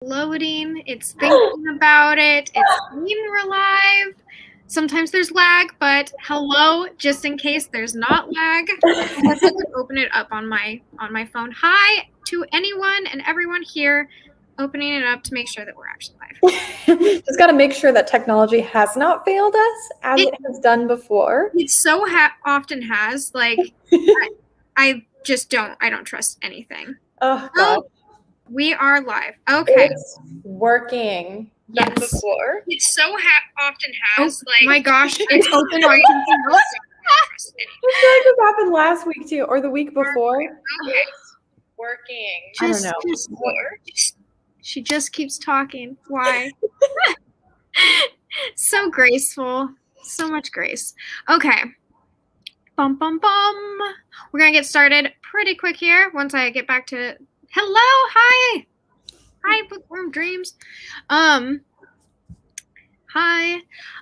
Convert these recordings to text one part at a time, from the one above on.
loading, it's thinking about it, it's seeing we're live. Sometimes there's lag, but hello, just in case there's not lag. Let's open it up on my phone. Hi to anyone and everyone here, opening it up to make sure that we're actually live. Just got to make sure that technology has not failed us as it has done before. It so often has. Like, I just don't trust anything. Oh, God. We are live. Okay. It's working. Yes. Before. It so often has. Oh, like, my gosh, it's open. I can trust anything. I feel like this happened last week too, or the week before. Okay. Working. I don't know. She just keeps talking. Why? So graceful. So much grace. Okay. Bum, bum, bum. We're going to get started pretty quick here once I get back to... Hello. Hi. Hi, Bookworm Dreams. Hi.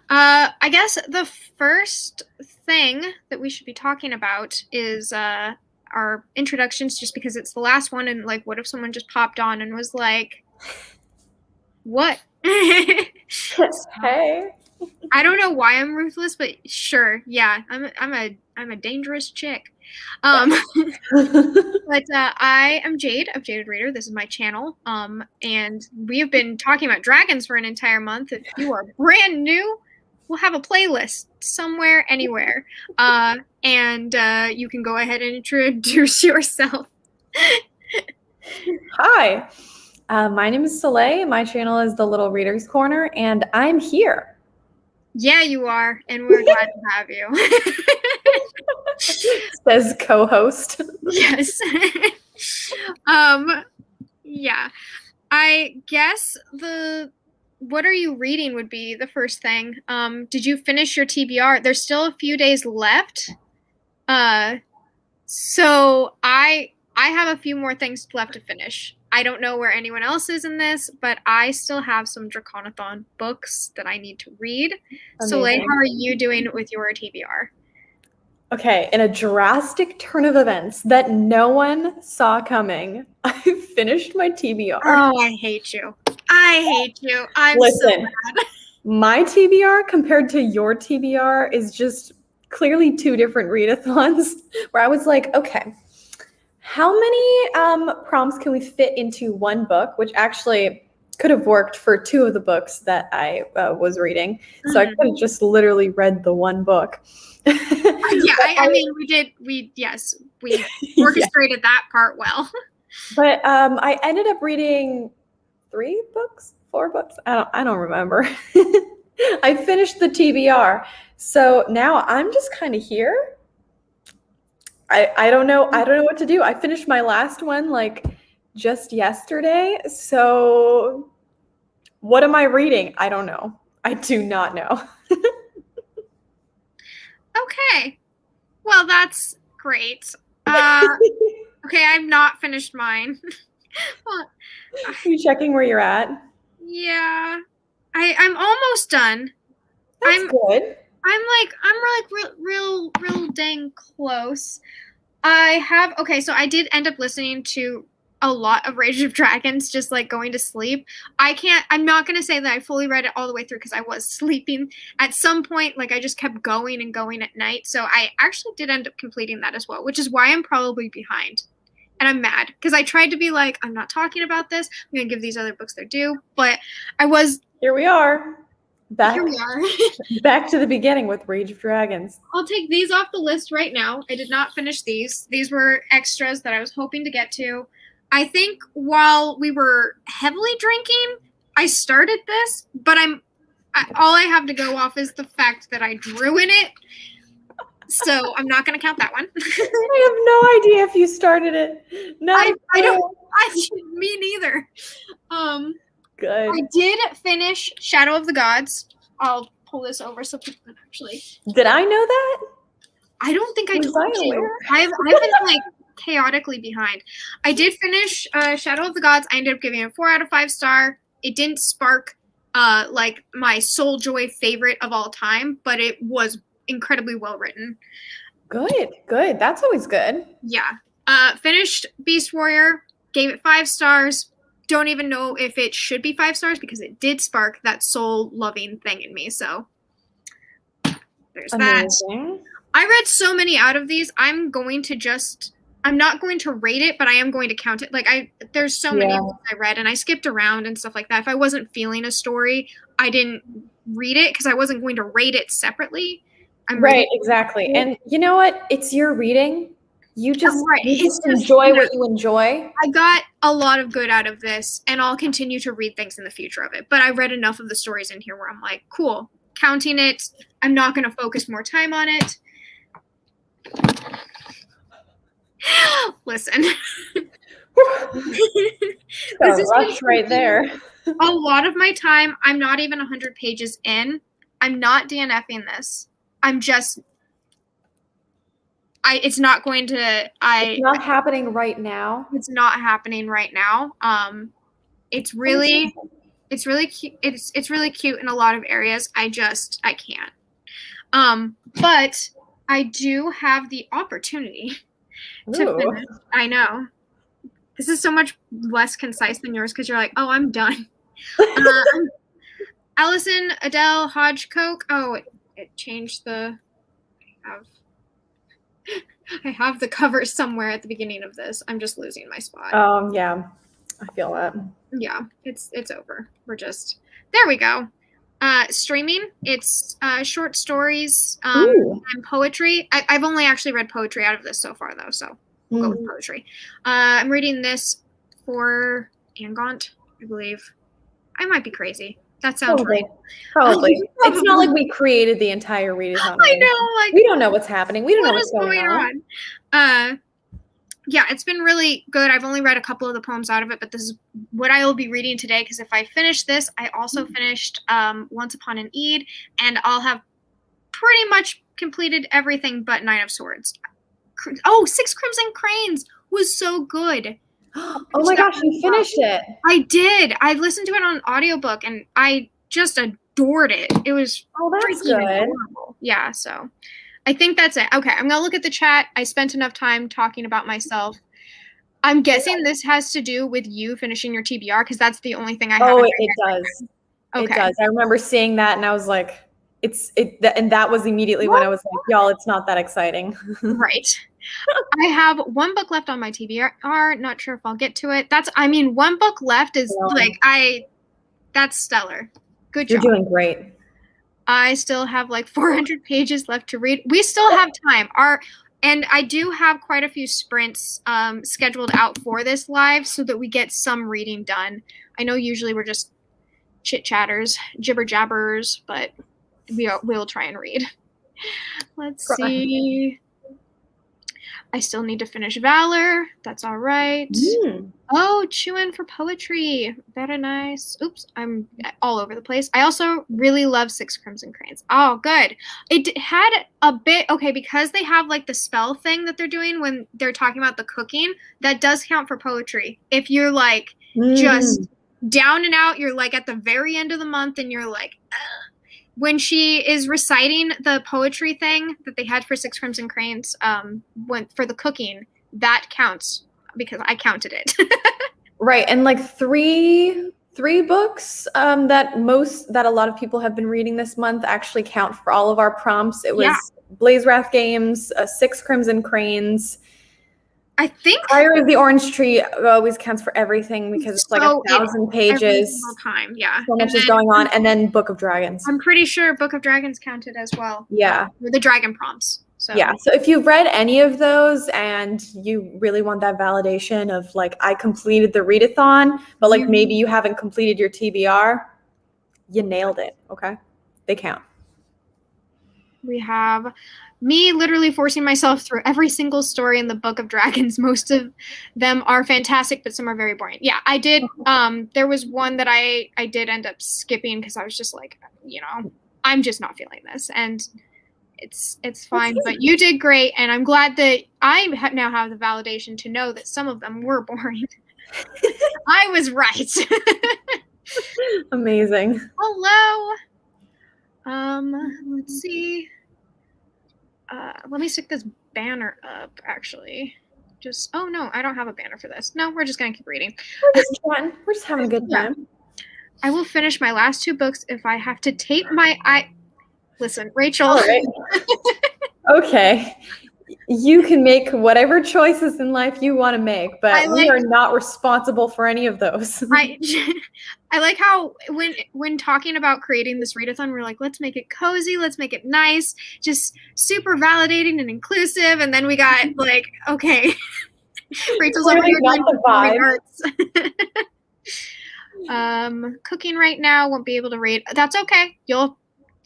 I guess the first thing that we should be talking about is our introductions, just because it's the last one, and like, what if someone just popped on and was like, what? Hey. I don't know why I'm ruthless, but sure, yeah, I'm a dangerous chick. But I am Jade of Jaded Reader. This is my channel. And we have been talking about dragons for an entire month. If you are brand new, we'll have a playlist somewhere, anywhere. And you can go ahead and introduce yourself. Hi, my name is Soleil. My channel is The Little Reader's Corner, and I'm here. Yeah, you are, and we're glad to have you. Says co-host. Yes. Yeah. I guess what are you reading would be the first thing. Did you finish your TBR? There's still a few days left. So I have a few more things left to finish. I don't know where anyone else is in this, but I still have some Draconathon books that I need to read. So, Leigh, how are you doing with your TBR? Okay, in a drastic turn of events that no one saw coming, I finished my TBR. Oh, I hate you. I'm Listen, so mad. My TBR compared to your TBR is just clearly two different readathons, where I was like, okay, how many prompts can we fit into one book, which actually could have worked for two of the books that I was reading. So I could have just literally read the one book. Yeah, I mean, we orchestrated that part well. But I ended up reading 4 books. I don't remember. I finished the TBR. So now I'm just kind of here. I don't know what to do. I finished my last one like just yesterday. So what am I reading? I don't know. I do not know. Okay. Well, that's great. Okay, I've not finished mine. Well, are you checking where you're at? Yeah. I'm almost done. That's good. I'm like real dang close. So I did end up listening to a lot of Rage of Dragons, just like going to sleep. I'm not going to say that I fully read it all the way through because I was sleeping at some point. Like, I just kept going and going at night. So I actually did end up completing that as well, which is why I'm probably behind. And I'm mad because I tried to be like, I'm not talking about this. I'm going to give these other books their due. But I was. Here we are. Here we are. Back to the beginning with Rage of Dragons. I'll take these off the list right now. I did not finish these. These were extras that I was hoping to get to. I think while we were heavily drinking, I started this, but all I have to go off is the fact that I drew in it. So I'm not going to count that one. I have no idea if you started it. No, I don't. Me neither. Good. I did finish Shadow of the Gods. I'll pull this over so people can actually. Did I know that? I don't think I told you. I've been like chaotically behind. I did finish Shadow of the Gods. I ended up giving it a 4 out of 5 star. It didn't spark like my soul joy favorite of all time, but it was incredibly well written. Good. That's always good. Yeah. Finished Beast Warrior. Gave it 5 stars. don't even know if it should be 5 stars because it did spark that soul-loving thing in me. So there's that. I read so many out of these. I'm not going to rate it, but I am going to count it. Like there's so many I read, and I skipped around and stuff like that. If I wasn't feeling a story, I didn't read it because I wasn't going to rate it separately. Right, exactly. And you know what? It's your reading. You just enjoy what you enjoy. I got a lot of good out of this, and I'll continue to read things in the future of it. But I read enough of the stories in here where I'm like, cool, counting it. I'm not going to focus more time on it. Listen. This is rush right there. A lot of my time, I'm not even 100 pages in. I'm not DNFing this. I'm just it's not going to it's not happening right now. It's not happening right now. It's really cute. It's really cute in a lot of areas. I can't. But I do have the opportunity to finish. I know. This is so much less concise than yours because you're like, oh, I'm done. Allison Adele Hodgecoke. Oh, it changed the. I have the cover somewhere at the beginning of this. I'm just losing my spot. Yeah, I feel that. Yeah, it's over. There we go. Streaming. It's short stories and poetry. I've only actually read poetry out of this so far, though, so we'll go with poetry. I'm reading this for Angont, I believe. I might be crazy. That sounds right. Probably. It's not like we created the entire readathon. I know. Like, we don't know what's happening. We don't know what's going on. Yeah, it's been really good. I've only read a couple of the poems out of it, but this is what I will be reading today because if I finish this, I also finished Once Upon an Eid, and I'll have pretty much completed everything but 9 of Swords. Oh, 6 Crimson Cranes was so good. Oh my gosh, you finished it. I did. I listened to it on audiobook and I just adored it. It was that's good. Adorable. Yeah, so I think that's it. Okay, I'm going to look at the chat. I spent enough time talking about myself. I'm guessing this has to do with you finishing your TBR because that's the only thing I have. Oh, it does. Okay. It does. I remember seeing that and I was like, and that was immediately when I was like, y'all, it's not that exciting. Right. I have 1 book left on my TBR. Not sure if I'll get to it. 1 book left is that's stellar. Good job. You're doing great. I still have like 400 pages left to read. We still have time. And I do have quite a few sprints scheduled out for this live so that we get some reading done. I know usually we're just chit-chatters, jibber-jabbers, but we'll try and read. Let's see. I still need to finish Valor. That's all right. Oh, Chiwen for poetry. Very nice. Oops, I'm all over the place. I also really love 6 Crimson Cranes. Oh, good. It had a bit, because they have like the spell thing that they're doing when they're talking about the cooking, that does count for poetry. If you're like just down and out, you're like at the very end of the month and you're like, ugh. When she is reciting the poetry thing that they had for 6 Crimson Cranes for the cooking, that counts because I counted it. Right. And like three books that a lot of people have been reading this month actually count for all of our prompts. It was Blazewrath Games, 6 Crimson Cranes. I think Fire of the Orange Tree always counts for everything because it's like 1,000 pages. Every single time, yeah. So much is going on. And then Book of Dragons. I'm pretty sure Book of Dragons counted as well. Yeah. The dragon prompts. So. Yeah. So if you've read any of those and you really want that validation of like, I completed the readathon, but like maybe you haven't completed your TBR, you nailed it. Okay. They count. We have me literally forcing myself through every single story in the Book of Dragons. Most of them are fantastic, but some are very boring. Yeah, I did. There was one that I did end up skipping because I was just like, I'm just not feeling this. And it's fine, but you did great. And I'm glad that I now have the validation to know that some of them were boring. I was right. Amazing. Hello. Let's see. Let me stick this banner up, actually, just, oh no, I don't have a banner for this. No, we're just going to keep reading. We're just chatting. We're just having a good Yeah. time. I will finish my last 2 books if I have to tape my eye. Listen, Rachel. All right. Okay. You can make whatever choices in life you want to make, but we are not responsible for any of those. I like how when talking about creating this readathon, we're like, let's make it cozy, let's make it nice, just super validating and inclusive, and then we got like, okay, Rachel's over here doing performing arts. Cooking right now, won't be able to read. That's okay.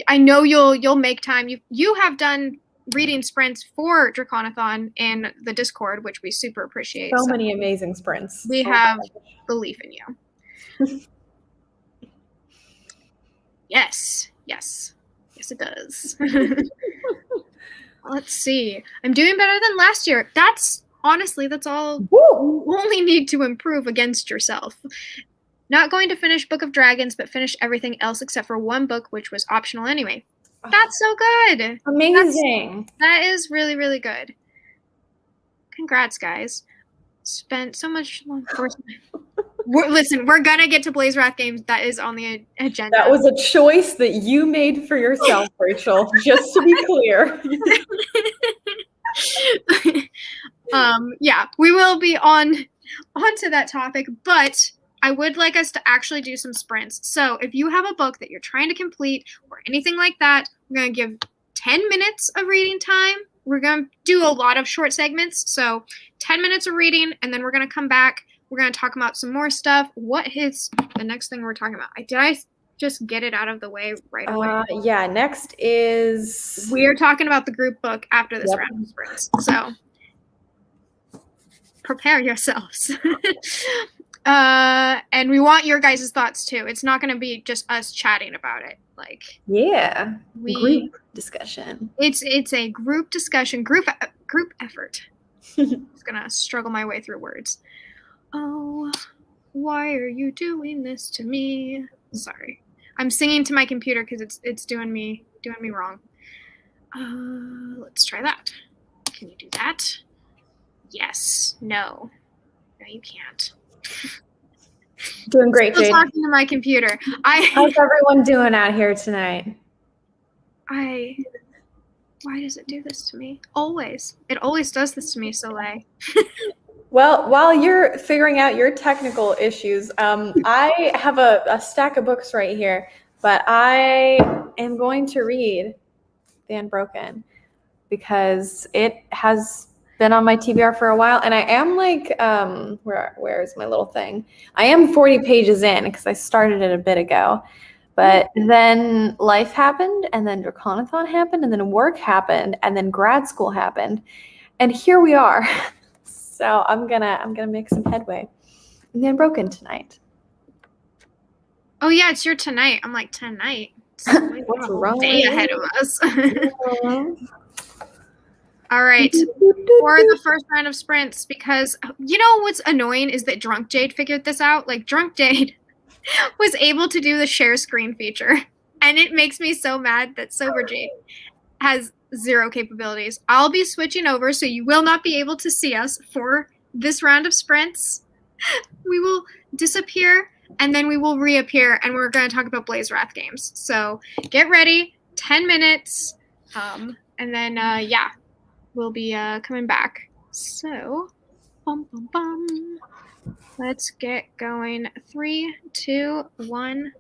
I know you'll make time. You have done reading sprints for Draconathon in the Discord, which we super appreciate. So many amazing sprints. We have belief in you. Yes, it does. Let's see. I'm doing better than last year. That's all. Woo! You only need to improve against yourself. Not going to finish Book of Dragons, but finish everything else except for 1 book, which was optional anyway. That's so good. Amazing. That is really, really good. Congrats, guys. Spent so much long force. Listen, we're gonna get to Blazewrath games. That is on the agenda. That was a choice that you made for yourself, Rachel, just to be clear. Yeah, we will be on to that topic, but I would like us to actually do some sprints. So if you have a book that you're trying to complete or anything like that, we're going to give 10 minutes of reading time. We're going to do a lot of short segments. So 10 minutes of reading, and then we're going to come back. We're going to talk about some more stuff. What is the next thing we're talking about? Did I just get it out of the way right away? Yeah, next is... We're talking about the group book after this round of sprints. So prepare yourselves. And we want your guys' thoughts too. It's not going to be just us chatting about it. Like, yeah, group discussion. It's a group discussion, group effort. Just gonna struggle my way through words. Oh, why are you doing this to me? Sorry, I'm singing to my computer because it's doing me wrong. Let's try that. Can you do that? Yes. No. No, you can't. Doing great, Jade. Still talking to my computer. How's everyone doing out here tonight? Why does it do this to me? Always. It always does this to me, Soleil. Well, while you're figuring out your technical issues, I have a stack of books right here, but I am going to read The Unbroken because it has been on my TBR for a while, and I am like, where is my little thing? I am 40 pages in because I started it a bit ago, but then life happened, and then Draconathon happened, and then work happened, and then grad school happened, and here we are. So I'm gonna make some headway. And The Unbroken tonight. Oh yeah, it's your tonight. I'm like, tonight? What's wrong? Day ahead of us. All right, for the first round of sprints, because you know what's annoying is that Drunk Jade figured this out. Like, Drunk Jade was able to do the share screen feature, and it makes me so mad that Sober Jade has 0 capabilities. I'll be switching over, so you will not be able to see us for this round of sprints. We will disappear, and then we will reappear, and we're going to talk about Blazewrath games. So get ready, 10 minutes, and then, yeah. We'll be coming back. So, let's get going. 3, 2, 1.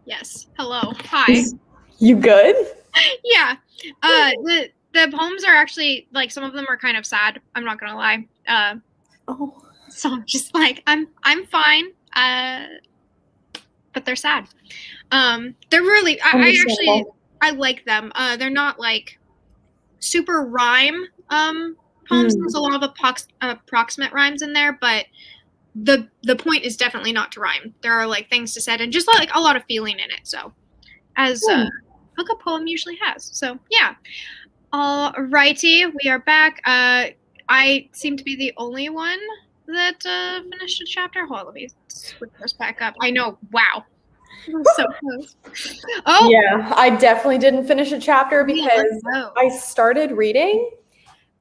Yes. Hello. Hi. You good? Yeah. The poems are actually like some of them are kind of sad. I'm not gonna lie. Oh. So I'm just like I'm fine. But they're sad. They're really I actually I like them. They're not like super rhyme poems. There's a lot of approximate rhymes in there, but the point is definitely not to rhyme. There are like things to say and just like a lot of feeling in it. So as a good poem usually has. So yeah. Alrighty, we are back. I seem to be the only one that finished a chapter. Hold on, let me switch this back up. I know. Wow. So close. Oh yeah, I definitely didn't finish a chapter because I started reading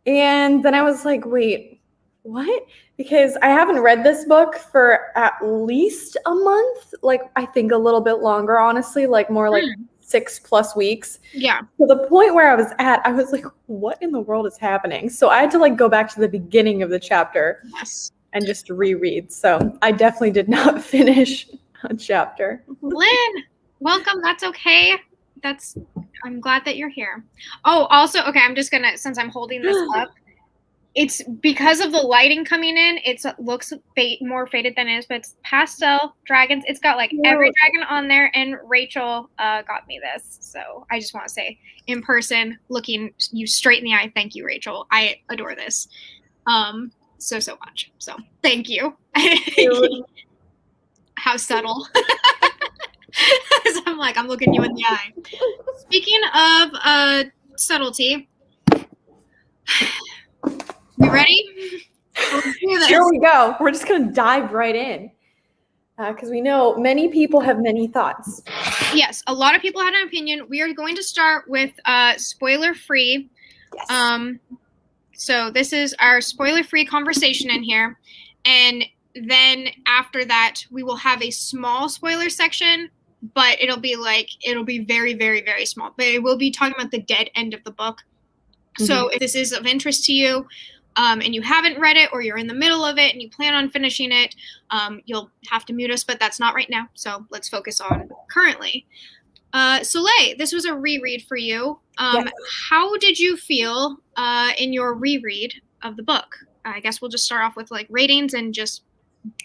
and then I was like, wait, what? Because I haven't read this book for at least a month, like I think a little bit longer, honestly, like more like 6+ weeks. Yeah. To the point where I was at, I was like, what in the world is happening? So I had to like go back to the beginning of the chapter and just reread. So I definitely did not finish a chapter. Lynn, welcome. That's okay. I'm glad that you're here. Oh, also, okay, I'm just gonna, since I'm holding this up, it's because of the lighting coming in, it looks more faded than it is, but it's pastel dragons. It's got like every dragon on there, and Rachel got me this. So I just want to say, in person, looking you straight in the eye, thank you, Rachel. I adore this so much. So thank you. How subtle. I'm like, I'm looking you in the eye. Speaking of subtlety, you ready? Here we go. We're just going to dive right in because we know many people have many thoughts. Yes, a lot of people had an opinion. We are going to start with spoiler-free. Yes. So this is our spoiler-free conversation in here. And then after that, we will have a small spoiler section, but it'll be very, very, very small. But it will be talking about the dead end of the book. Mm-hmm. So if this is of interest to you, and you haven't read it, or you're in the middle of it and you plan on finishing it, you'll have to mute us, but that's not right now. So let's focus on currently. Soleil, this was a reread for you. Yes. How did you feel in your reread of the book? I guess we'll just start off with like ratings and just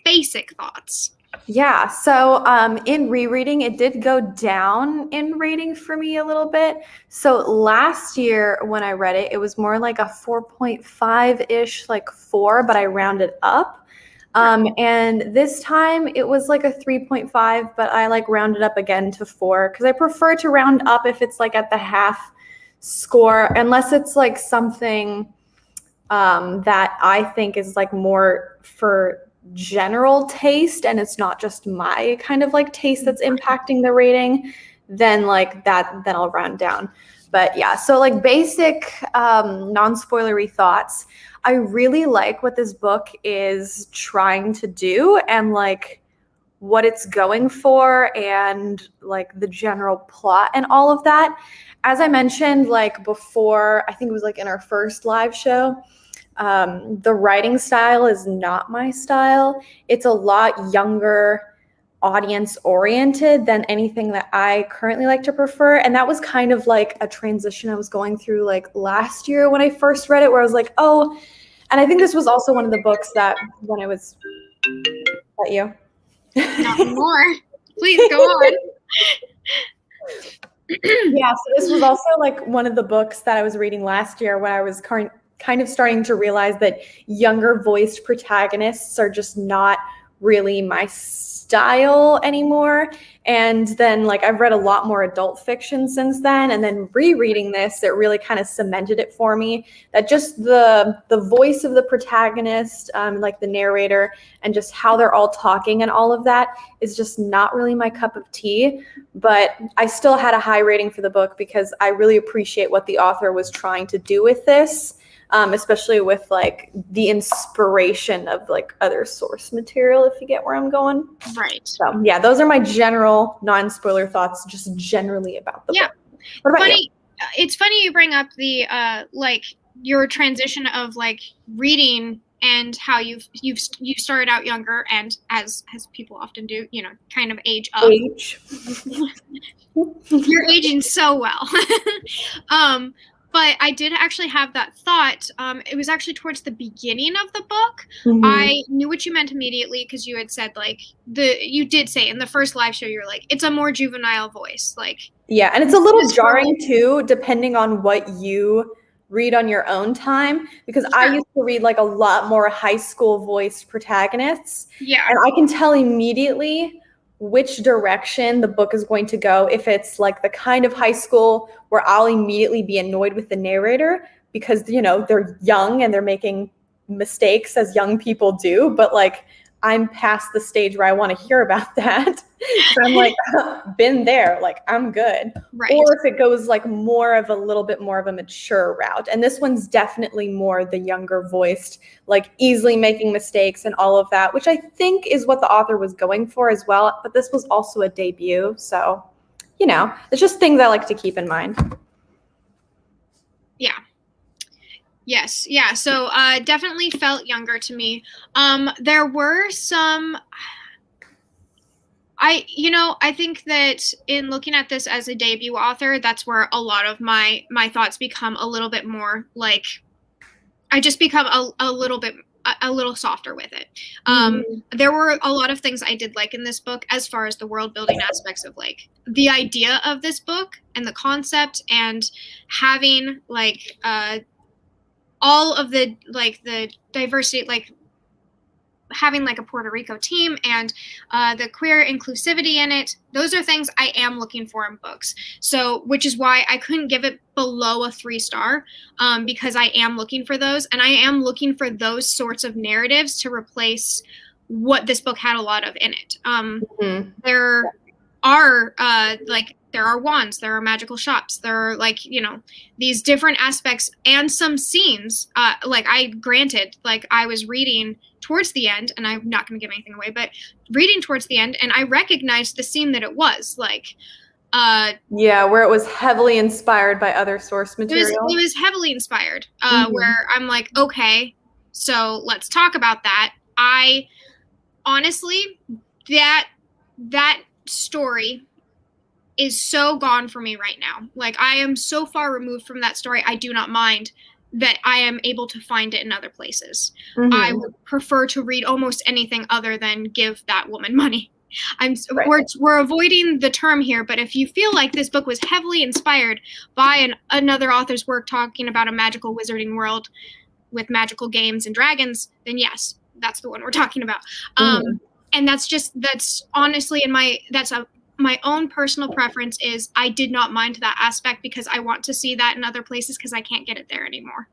basic thoughts. Yeah, so in rereading, it did go down in rating for me a little bit. So last year when I read it, it was more like a 4.5-ish, like 4, but I rounded up. And this time it was like a 3.5, but I like rounded up again to 4 because I prefer to round up if it's like at the half score, unless it's like something that I think is like more for general taste and it's not just my kind of like taste that's impacting the rating, then like that, then I'll round down. But yeah, so like basic non-spoilery thoughts. I really like what this book is trying to do and like what it's going for and like the general plot and all of that. As I mentioned like before, I think it was like in our first live show, the writing style is not my style. It's a lot younger audience oriented than anything that I currently like to prefer. And that was kind of like a transition I was going through like last year when I first read it, where I was like, oh, and I think this was also one of the books that when I was, at you? Not more. Please go on. Yeah, so this was also like one of the books that I was reading last year when I was kind of starting to realize that younger voiced protagonists are just not really my style anymore. And then like I've read a lot more adult fiction since then, and then rereading this, it really kind of cemented it for me that just the voice of the protagonist, like the narrator, and just how they're all talking and all of that is just not really my cup of tea. But I still had a high rating for the book because I really appreciate what the author was trying to do with this. Especially with like the inspiration of like other source material, if you get where I'm going. Right. So yeah, those are my general non-spoiler thoughts, just generally about the book. What about you? It's funny you bring up the like your transition of like reading and how you started out younger, and as people often do, kind of age up. You're aging so well. But I did actually have that thought. It was actually towards the beginning of the book. Mm-hmm. I knew what you meant immediately because you had said you did say in the first live show, you're like, it's a more juvenile voice. Yeah, and it's a little jarring too, depending on what you read on your own time, because sure. I used to read a lot more high school voiced protagonists. Yeah. And I can tell immediately which direction the book is going to go. If it's the kind of high school where I'll immediately be annoyed with the narrator because, they're young and they're making mistakes as young people do, but I'm past the stage where I want to hear about that. So I'm been there, I'm good. Right. Or if it goes more of a little bit more of a mature route. And this one's definitely more the younger voiced, easily making mistakes and all of that, which I think is what the author was going for as well. But this was also a debut. So, it's just things I like to keep in mind. Yeah. Yes. Yeah. So definitely felt younger to me. There were some, I think that in looking at this as a debut author, that's where a lot of my thoughts become a little bit more I just become a little softer with it. There were a lot of things I did like in this book as far as the world building aspects of the idea of this book and the concept, and having all of the the diversity, having a Puerto Rico team and the queer inclusivity in it. Those are things I am looking for in books. So, which is why I couldn't give it below a 3-star, because I am looking for those, and I am looking for those sorts of narratives to replace what this book had a lot of in it. There are there are wands, there are magical shops, there are these different aspects and some scenes. I was reading towards the end, and I'm not going to give anything away, but reading towards the end, and I recognized the scene that it was where it was heavily inspired by other source material. It was heavily inspired, where I'm okay, so let's talk about that. I honestly, that story is so gone for me right now. I am so far removed from that story. I do not mind that I am able to find it in other places. I would prefer to read almost anything other than give that woman money. We're avoiding the term here, but if you feel like this book was heavily inspired by another author's work talking about a magical wizarding world with magical games and dragons, then yes, that's the one we're talking about. And that's honestly my own personal preference is I did not mind that aspect because I want to see that in other places because I can't get it there anymore.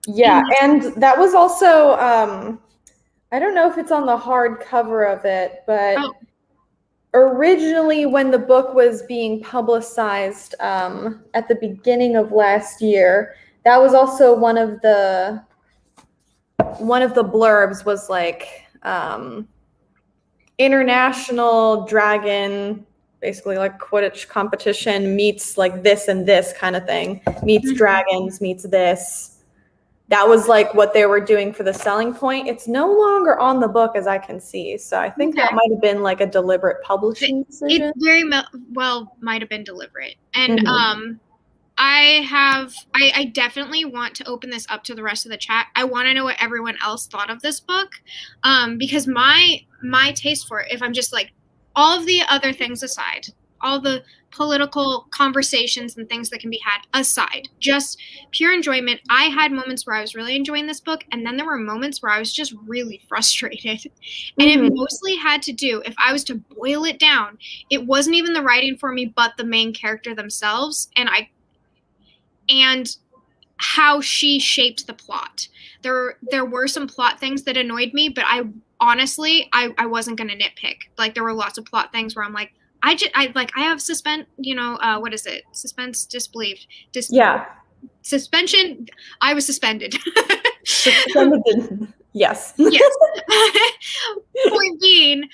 Yeah, and that was also, I don't know if it's on the hard cover of it, but originally when the book was being publicized at the beginning of last year, that was also one of the blurbs was international dragon, basically Quidditch competition meets this and this kind of thing, meets dragons, meets this. That was what they were doing for the selling point. It's no longer on the book as I can see. So I think that might have been a deliberate publishing decision. It very well might have been deliberate. And I definitely want to open this up to the rest of the chat. I want to know what everyone else thought of this book, because my taste for it, if I'm just all of the other things aside, all the political conversations and things that can be had aside, just pure enjoyment. I had moments where I was really enjoying this book, and then there were moments where I was just really frustrated. And it mostly had to do, if I was to boil it down, it wasn't even the writing for me, but the main character themselves, and how she shaped the plot. There were some plot things that annoyed me, but I honestly wasn't going to nitpick. There were lots of plot things where I'm I have what is it? Suspense, disbelief. Suspension. I was suspended. Suspended. Yes. Yes. Point being,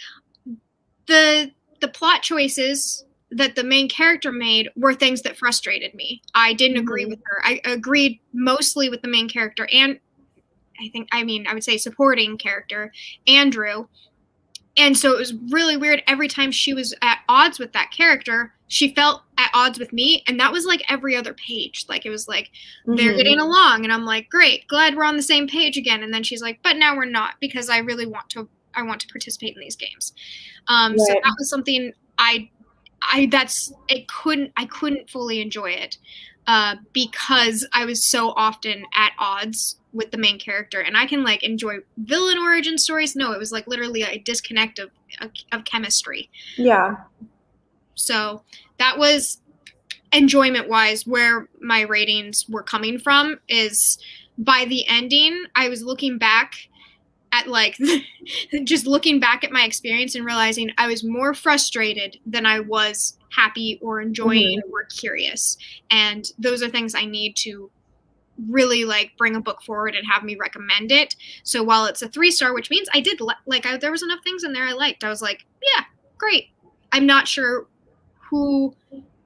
the plot choices that the main character made were things that frustrated me. I didn't agree with her. I agreed mostly with the main character and I would say supporting character, Andrew. And so it was really weird. Every time she was at odds with that character, she felt at odds with me. And that was like every other page. Like, it was like, they're getting along. And I'm like, great, glad we're on the same page again. And then she's like, but now we're not, because I really want to participate in these games. So that was something I couldn't fully enjoy it because I was so often at odds with the main character, and I can like enjoy villain origin stories. No, it was like literally a disconnect of chemistry. Yeah. So that was enjoyment wise where my ratings were coming from. Is by the ending, I was looking back at like just looking back at my experience and realizing I was more frustrated than I was happy or enjoying or curious. And those are things I need to really like bring a book forward and have me recommend it. So while it's a 3-star, which means I did there was enough things in there I liked. I was like, yeah, great. I'm not sure who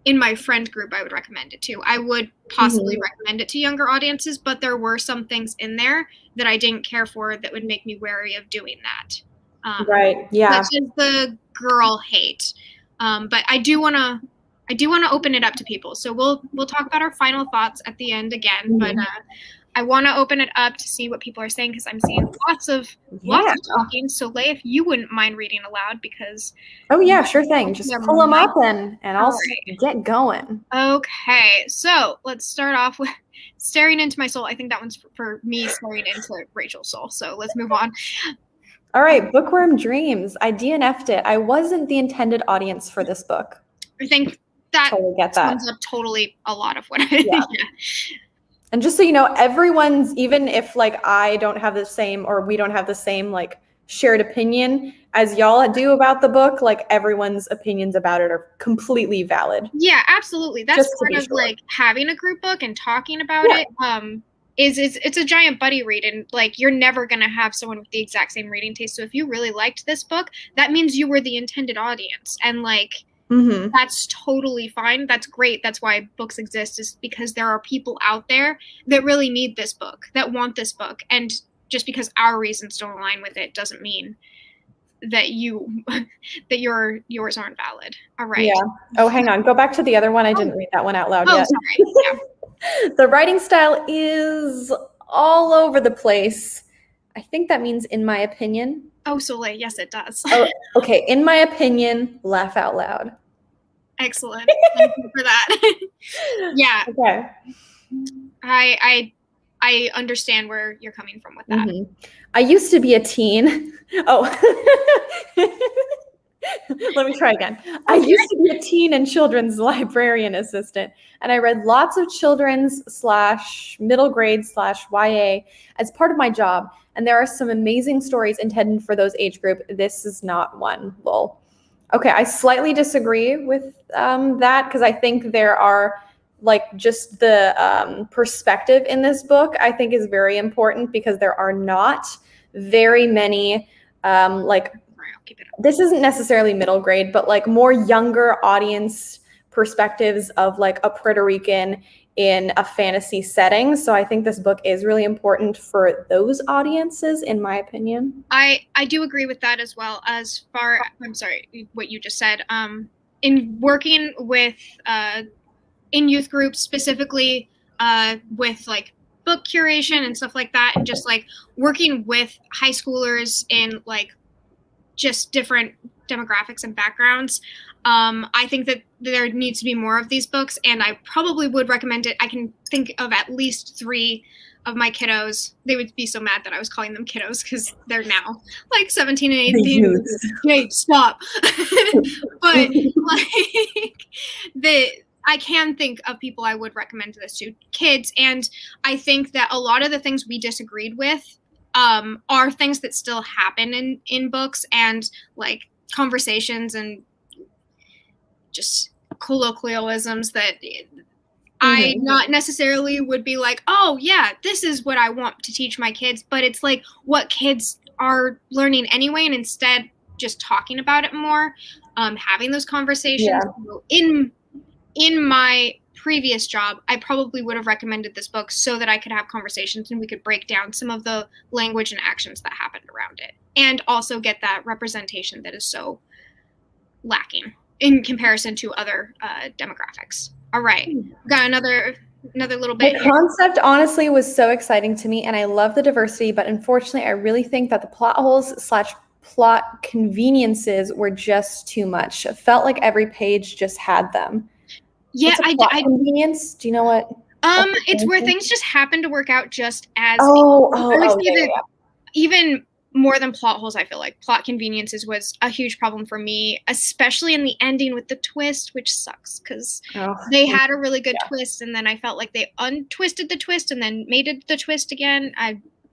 in my friend group I would recommend it to. I would possibly recommend it to younger audiences, but there were some things in there that I didn't care for that would make me wary of doing that. Right. Yeah. Such as the girl hate. But I do want to open it up to people. So we'll talk about our final thoughts at the end again. But I want to open it up to see what people are saying, because I'm seeing lots of talking. So Leigh, if you wouldn't mind reading aloud, because sure thing. Just pull them up and I'll get going. Okay, so let's start off with Staring Into My Soul. I think that one's for me staring into Rachel's soul. So let's move on. All right, Bookworm Dreams. I DNF'd it. I wasn't the intended audience for this book. I think that totally get that. Sums up totally a lot of what I think. Yeah. And just so you know, everyone's, even if like I don't have the same, or we don't have the same like shared opinion as y'all do about the book, like everyone's opinions about it are completely valid. Yeah, absolutely. That's part of like having a group book and talking about it. It's a giant buddy read, and like you're never gonna have someone with the exact same reading taste. So if you really liked this book, that means you were the intended audience, and like that's totally fine. That's great. That's why books exist, is because there are people out there that really need this book, that want this book, and just because our reasons don't align with it doesn't mean that yours aren't valid. All right. Yeah. Oh, hang on. Go back to the other one. I didn't read that one out loud yet. Sorry. Yeah. The writing style is all over the place. I think that means in my opinion. Oh, so Leigh, yes, it does. Oh, okay. In my opinion, laugh out loud. Excellent. Thank you for that. Yeah. Okay. I understand where you're coming from with that. I used to be a teen. Oh, let me try again. I used to be a teen and children's librarian assistant, and I read lots of children's / middle grade / YA as part of my job. And there are some amazing stories intended for those age group. This is not one. Lol. Okay, I slightly disagree with that, because I think there are like just the perspective in this book I think is very important, because there are not very many this isn't necessarily middle grade, but like more younger audience perspectives of like a Puerto Rican in a fantasy setting. So I think this book is really important for those audiences, in my opinion. I do agree with that, as well. As far, I'm sorry, what you just said. In working with in youth groups, specifically with like book curation and stuff like that, and just like working with high schoolers in like just different demographics and backgrounds, I think that there needs to be more of these books, and I probably would recommend it. I can think of at least 3 of my kiddos. They would be so mad that I was calling them kiddos, because they're now like 17 and 18. Hey, stop. But like I can think of people I would recommend this to, kids. And I think that a lot of the things we disagreed with are things that still happen in books, and like conversations and just colloquialisms that I not necessarily would be like, oh yeah, this is what I want to teach my kids, but it's like what kids are learning anyway, and instead just talking about it more, having those conversations. In my previous job, I probably would have recommended this book so that I could have conversations and we could break down some of the language and actions that happened around it, and also get that representation that is so lacking in comparison to other demographics. All right, got another little bit The here. concept honestly was so exciting to me, and I love the diversity, but unfortunately I really think that the plot holes / plot conveniences were just too much. It felt like every page just had them. Yeah, What's a plot convenience? Do you know what? It's where things just happen to work out just as even more than plot holes. I feel like plot conveniences was a huge problem for me, especially in the ending with the twist, which sucks because they had a really good twist, and then I felt like they untwisted the twist and then made it the twist again.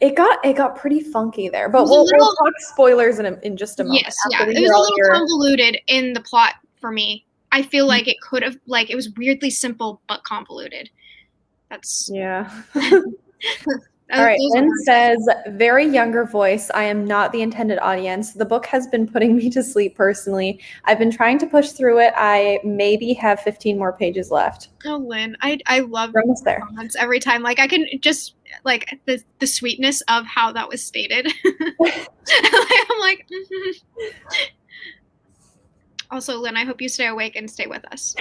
It got pretty funky there, but we'll talk spoilers in just a moment. Yes, yeah, it was a little convoluted in the plot for me. I feel like it could have, like, it was weirdly simple but convoluted. That's All right, Lynn says, very younger voice. I am not the intended audience. The book has been putting me to sleep personally. I've been trying to push through it. I maybe have 15 more pages left. Oh, Lynn, I love the comments every time. Like, I can just, like, the sweetness of how that was stated. I'm like, Also, Lynn, I hope you stay awake and stay with us.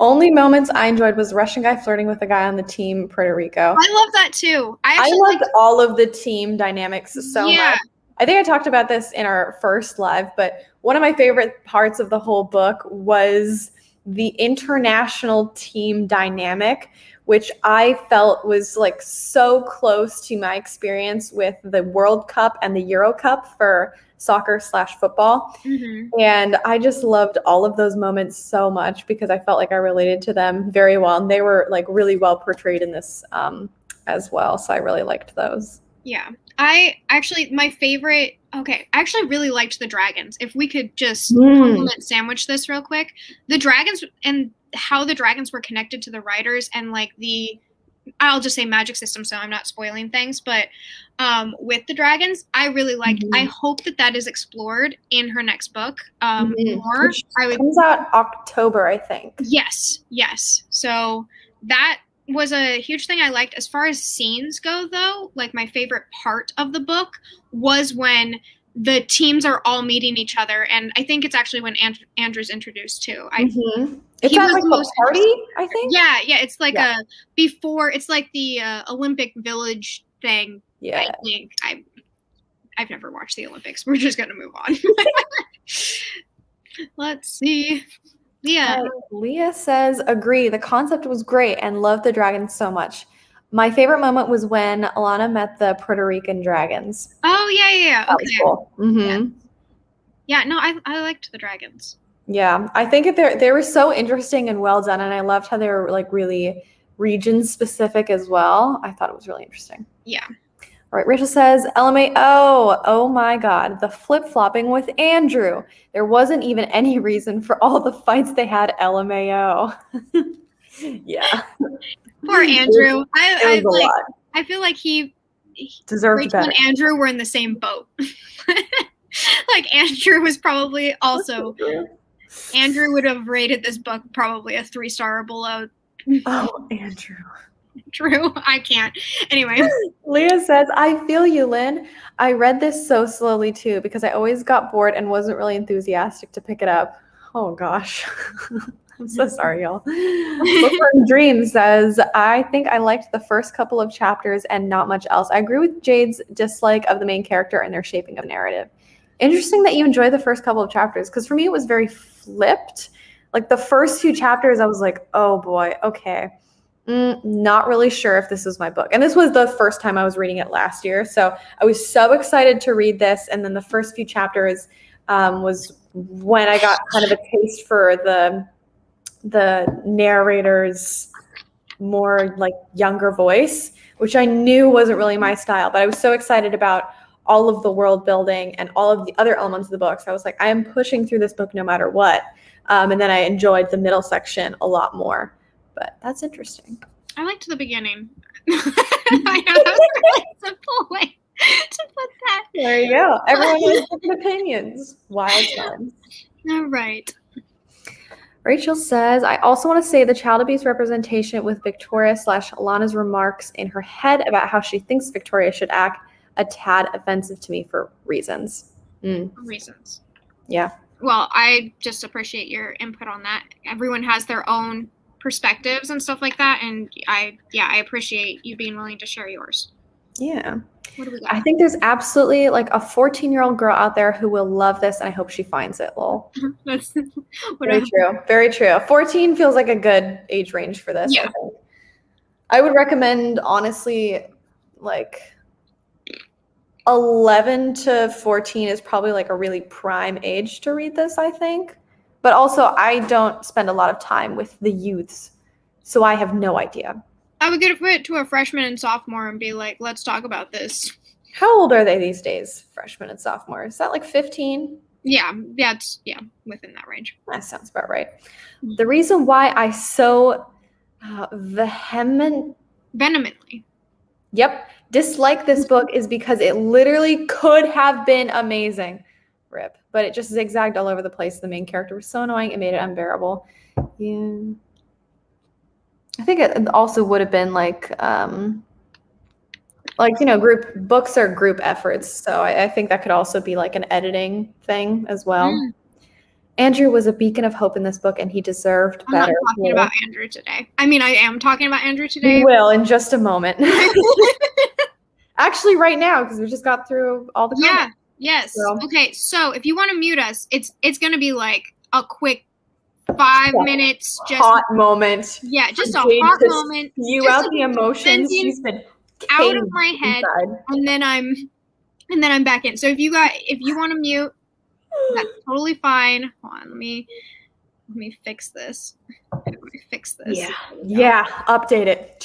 Only moments I enjoyed was Russian guy flirting with a guy on the team Puerto Rico. I love that too. I loved all of the team dynamics so much. I think I talked about this in our first live, but one of my favorite parts of the whole book was the international team dynamic, which I felt was like so close to my experience with the World Cup and the Euro Cup for soccer / football. Mm-hmm. And I just loved all of those moments so much because I felt like I related to them very well. And they were like really well portrayed in this as well. So I really liked those. Yeah. I actually really liked the dragons. If we could just compliment sandwich this real quick. The dragons and how the dragons were connected to the writers and like I'll just say magic system, so I'm not spoiling things, but with the dragons, I really liked. I hope that is explored in her next book more. Which comes out October, I think. Yes. So that was a huge thing I liked. As far as scenes go, though, like my favorite part of the book was when the teams are all meeting each other, and I think it's actually when Andrew's introduced too. It's at like a party, I think. Yeah. It's like it's like the Olympic Village thing. Yeah. I think I've never watched the Olympics. We're just gonna move on. Let's see. Leah says, agree. The concept was great and loved the dragons so much. My favorite moment was when Alana met the Puerto Rican dragons. Oh, yeah. That was cool. Yeah, no, I liked the dragons. Yeah, I think they were so interesting and well done, and I loved how they were like really region specific as well. I thought it was really interesting. Yeah. All right, Rachel says, LMAO, oh my God, the flip-flopping with Andrew. There wasn't even any reason for all the fights they had, LMAO. Yeah. Poor Andrew. I feel like he deserved Rachel better. And Andrew were in the same boat. Like Andrew was probably also Andrew would have rated this book probably a 3-star or below. Oh, Andrew. True. I can't. Anyway. Leah says, I feel you, Lynn. I read this so slowly too because I always got bored and wasn't really enthusiastic to pick it up. Oh gosh. I'm so sorry, y'all. Bookworm Dream says, I think I liked the first couple of chapters and not much else. I agree with Jade's dislike of the main character and their shaping of narrative. Interesting that you enjoyed the first couple of chapters because for me it was very flipped. Like the first few chapters I was like, oh boy, okay. Not really sure if this is my book. And this was the first time I was reading it last year. So I was so excited to read this. And then the first few chapters was when I got kind of a taste for the narrator's more like younger voice, which I knew wasn't really my style. But I was so excited about all of the world building and all of the other elements of the book. So I was like, I am pushing through this book no matter what. And then I enjoyed the middle section a lot more. But that's interesting. I liked the beginning. I know that's a really simple way to put that. There you go. Everyone has different opinions. Wild fun. All right. Rachel says, I also want to say the child abuse representation with Victoria/Lana's remarks in her head about how she thinks Victoria should act a tad offensive to me for reasons. Reasons. Yeah. Well, I just appreciate your input on that. Everyone has their own perspectives and stuff like that, and I appreciate you being willing to share yours. Yeah. What do we got? I think there's absolutely like a 14-year-old girl out there who will love this, and I hope she finds it, lol. That's Very true. Very true. 14 feels like a good age range for this. Yeah. I think. I would recommend, honestly, like 11 to 14 is probably like a really prime age to read this, I think. But also, I don't spend a lot of time with the youths, so I have no idea. I would give it to a freshman and sophomore and be like, let's talk about this. How old are they these days, freshmen and sophomore? Is that like 15? Yeah, it's within that range. That sounds about right. The reason why I so vehemently dislike this book is because it literally could have been amazing. Rip. But it just zigzagged all over the place. The main character was so annoying, it made it unbearable. Yeah. I think it also would have been like group books are group efforts. So I think that could also be like an editing thing as well. Andrew was a beacon of hope in this book, and he deserved better. I'm not talking about Andrew today. I mean, I am talking about Andrew today. We will in just a moment. Actually, right now, because we just got through all the comments. Yeah. Yes. So. Okay. So if you want to mute us, it's gonna be like a quick 5 minutes. Just hot moment. Yeah, just a hot moment. You out the emotions. She's been out of my head, and then I'm back in. So if you want to mute, that's totally fine. Hold on, let me fix this. Yeah. Update it.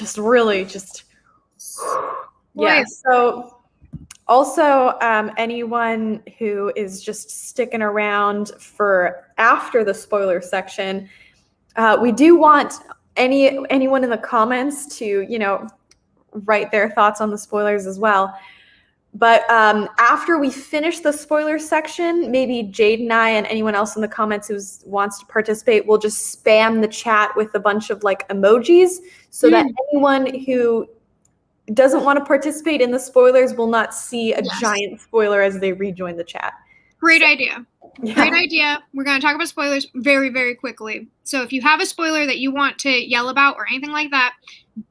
Yeah. So also, anyone who is just sticking around for after the spoiler section, we do want anyone in the comments to, write their thoughts on the spoilers as well. But after we finish the spoiler section, maybe Jade and I and anyone else in the comments who wants to participate will just spam the chat with a bunch of like emojis so that anyone who doesn't want to participate in the spoilers will not see a giant spoiler as they rejoin the chat. Great idea. Yeah. Great idea. We're going to talk about spoilers very, very quickly. So if you have a spoiler that you want to yell about or anything like that,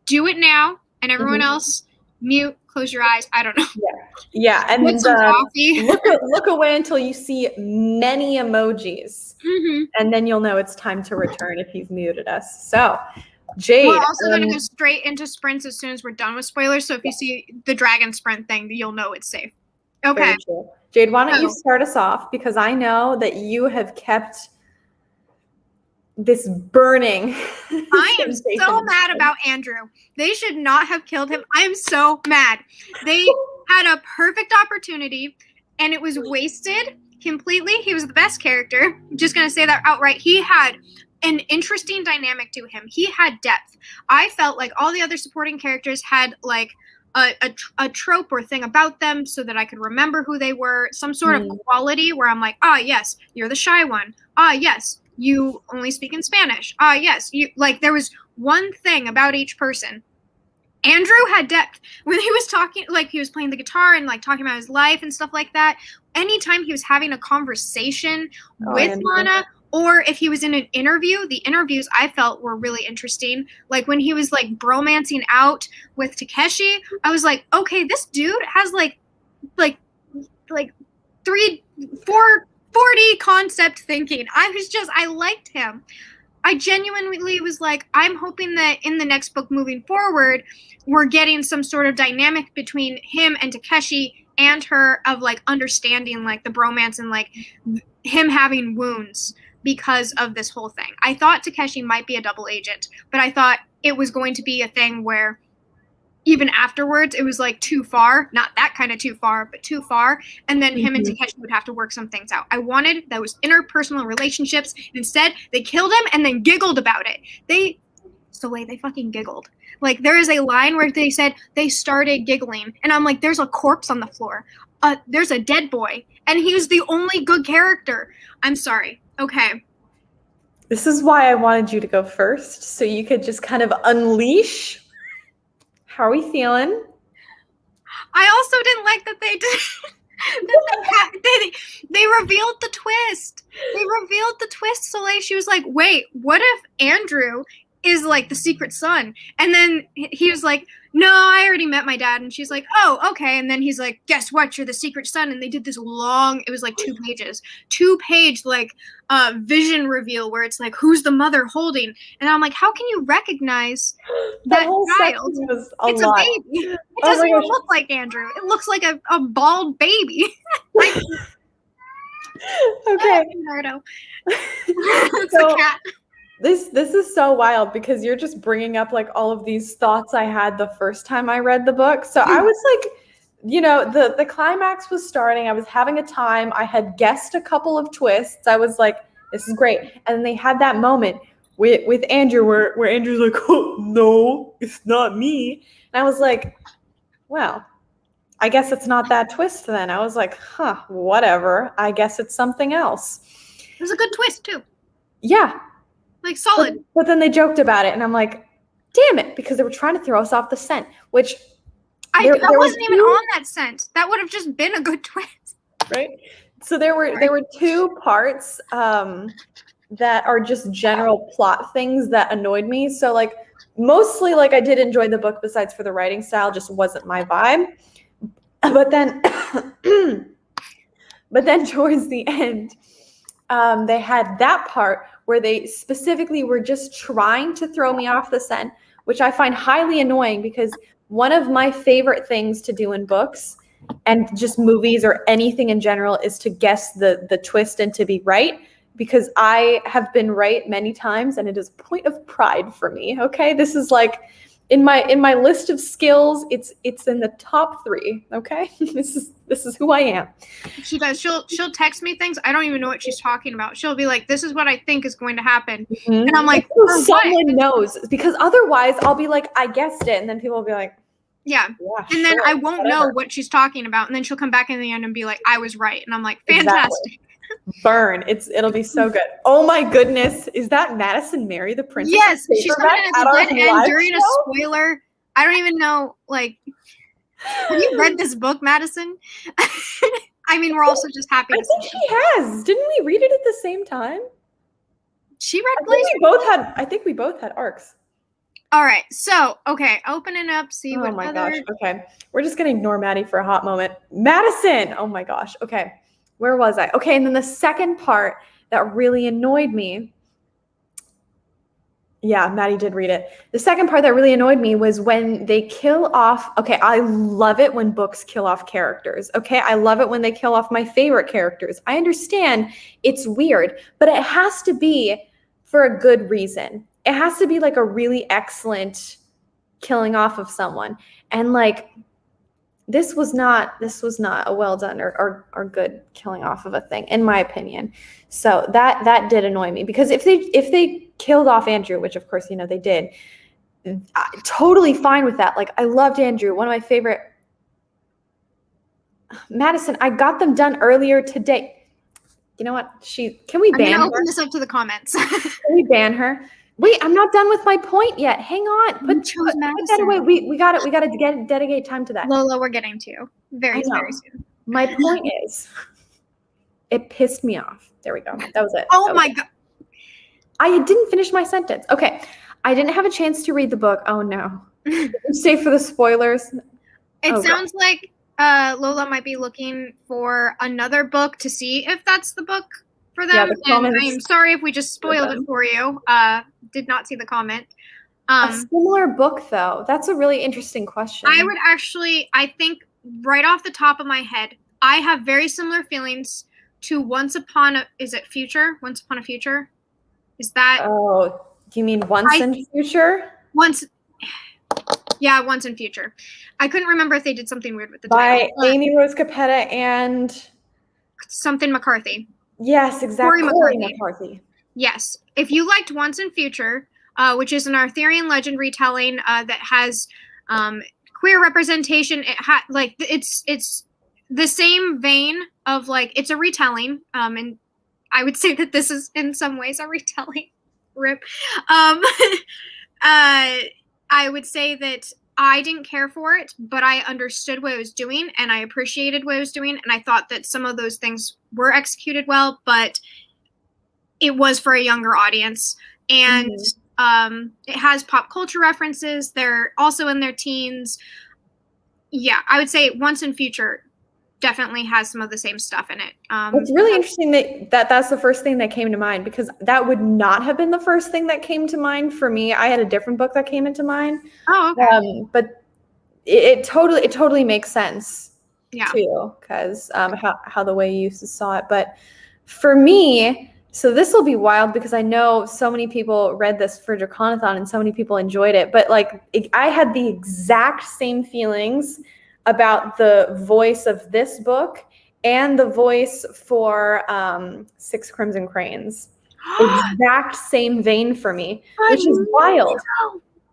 do it now. And everyone else, mute, close your eyes. I don't know. Yeah. And with some coffee. look away until you see many emojis. And then you'll know it's time to return if you've muted us. So, Jade. We're also going to go straight into sprints as soon as we're done with spoilers. So if you see the dragon sprint thing, you'll know it's safe. Okay. Jade, why don't you start us off? Because I know that you have kept this burning. I am so mad about Andrew. They should not have killed him. I am so mad. They had a perfect opportunity and it was wasted completely. He was the best character. I'm just going to say that outright. He had an interesting dynamic to him. He had depth. I felt like all the other supporting characters had like a trope or thing about them so that I could remember who they were, some sort of quality where I'm like, yes, you're the shy one. Yes, you only speak in Spanish. Yes, you like there was one thing about each person. Andrew had depth when he was talking, like he was playing the guitar and like talking about his life and stuff like that. Anytime he was having a conversation with Lana, or if he was in an interview, the interviews I felt were really interesting. Like when he was like bromancing out with Takeshi, I was like, okay, this dude has like 440 concept thinking. I liked him. I genuinely was like, I'm hoping that in the next book moving forward, we're getting some sort of dynamic between him and Takeshi and her of like understanding like the bromance and like him having wounds because of this whole thing. I thought Takeshi might be a double agent, but I thought it was going to be a thing where even afterwards, it was like too far, not that kind of too far, but too far. And then him and Takeshi would have to work some things out. I wanted those interpersonal relationships. Instead, they killed him and then giggled about it. It's the way they fucking giggled. Like there is a line where they said they started giggling. And I'm like, there's a corpse on the floor. There's a dead boy. And he was the only good character. I'm sorry. Okay. This is why I wanted you to go first, so you could just kind of unleash. How are we feeling? I also didn't like that they did. They revealed the twist. They revealed the twist. So like she was like, wait, what if Andrew is like the secret son? And then he was like, no, I already met my dad. And she's like, oh, okay. And then he's like, guess what? You're the secret son. And they did this long, it was like 2 pages, 2-page like vision reveal where it's like, who's the mother holding? And I'm like, how can you recognize that child? It's lot. a baby. It doesn't even look like Andrew. It looks like a bald baby. Like, okay. It's a cat. This is so wild because you're just bringing up like all of these thoughts I had the first time I read the book. So I was like, you know, the climax was starting. I was having a time. I had guessed a couple of twists. I was like, this is great. And then they had that moment with Andrew where Andrew's like, oh, no, it's not me. And I was like, well, I guess it's not that twist then. I was like, huh, whatever. I guess it's something else. It was a good twist too. Yeah. Like solid. But then they joked about it, and I'm like, damn it, because they were trying to throw us off the scent, which I wasn't even on that scent. That would have just been a good twist. Right? So there were 2 parts that are just general plot things that annoyed me. So like mostly like I did enjoy the book besides for the writing style, just wasn't my vibe. But then towards the end, they had that part where they specifically were just trying to throw me off the scent, which I find highly annoying because one of my favorite things to do in books and just movies or anything in general is to guess the twist and to be right, because I have been right many times and it is a point of pride for me. Okay, this is like in my list of skills, it's in the top 3. Okay, this is who I am. She does. She'll text me things. I don't even know what she's talking about. She'll be like, "This is what I think is going to happen," and I'm like, "Someone knows," because otherwise I'll be like, "I guessed it," and then people will be like, "Yeah," and then I won't know what she's talking about, and then she'll come back in the end and be like, "I was right," and I'm like, "Fantastic." Exactly. Burn. It'll be so good. Oh my goodness. Is that Madison Mary the Princess? Yes, she's coming in at the dead end during a spoiler. I don't even know, like, have you read this book, Madison? I mean, we're also just happy to see she has. Didn't we read it at the same time? She read Blazewrath. I think we both had arcs. All right. So, okay, opening up, see what my gosh. Okay. We're just going to ignore Maddie for a hot moment. Madison. Oh my gosh. Okay. Where was I? Okay, and then the second part that really annoyed me. Yeah, Maddie did read it. The second part that really annoyed me was when they kill off. Okay, I love it when books kill off characters. Okay, I love it when they kill off my favorite characters. I understand it's weird, but it has to be for a good reason. It has to be like a really excellent killing off of someone. And like, this was not a well done or good killing off of a thing, in my opinion. So that did annoy me, because if they killed off Andrew, which of course, you know, they did, totally fine with that. Like, I loved Andrew, one of my favorite. Madison, I got them done earlier today. You know what? Can we ban her? I'm gonna open this up to the comments. Can we ban her? Wait, I'm not done with my point yet. Hang on. Put that away. We got it. We got to dedicate time to that. Lola, we're getting to you very soon. My point is, it pissed me off. There we go. That was it. Oh my God. I didn't finish my sentence. Okay. I didn't have a chance to read the book. Oh no. Stay for the spoilers. It sounds like Lola might be looking for another book to see if that's the book for them. Yeah, and I'm sorry if we just spoiled it for you. Did not see the comment. A similar book, though. That's a really interesting question. I think right off the top of my head, I have very similar feelings to Once Upon a Future? Once Upon a Future? Is that? Oh, do you mean Once in Future? Yeah, Once in Future. I couldn't remember if they did something weird with the title. By Amy Rose Capetta and something McCarthy. Yes, exactly. Corey McCarthy. Yes. If you liked Once in Future, which is an Arthurian legend retelling that has queer representation, it's the same vein of, like, it's a retelling, and I would say that this is in some ways a retelling. Rip. I would say that I didn't care for it, but I understood what it was doing and I appreciated what it was doing. And I thought that some of those things were executed well, but it was for a younger audience. And it has pop culture references. They're also in their teens. Yeah, I would say Once and Future definitely has some of the same stuff in it. It's really interesting that's the first thing that came to mind, because that would not have been the first thing that came to mind for me. I had a different book that came into mind. Oh, okay. But it totally makes sense, yeah, too, because how the way you saw it. But for me, so this will be wild because I know so many people read this for Draconathon and so many people enjoyed it. But like, I had the exact same feelings about the voice of this book and the voice for Six Crimson Cranes. Exact same vein for me, which is wild.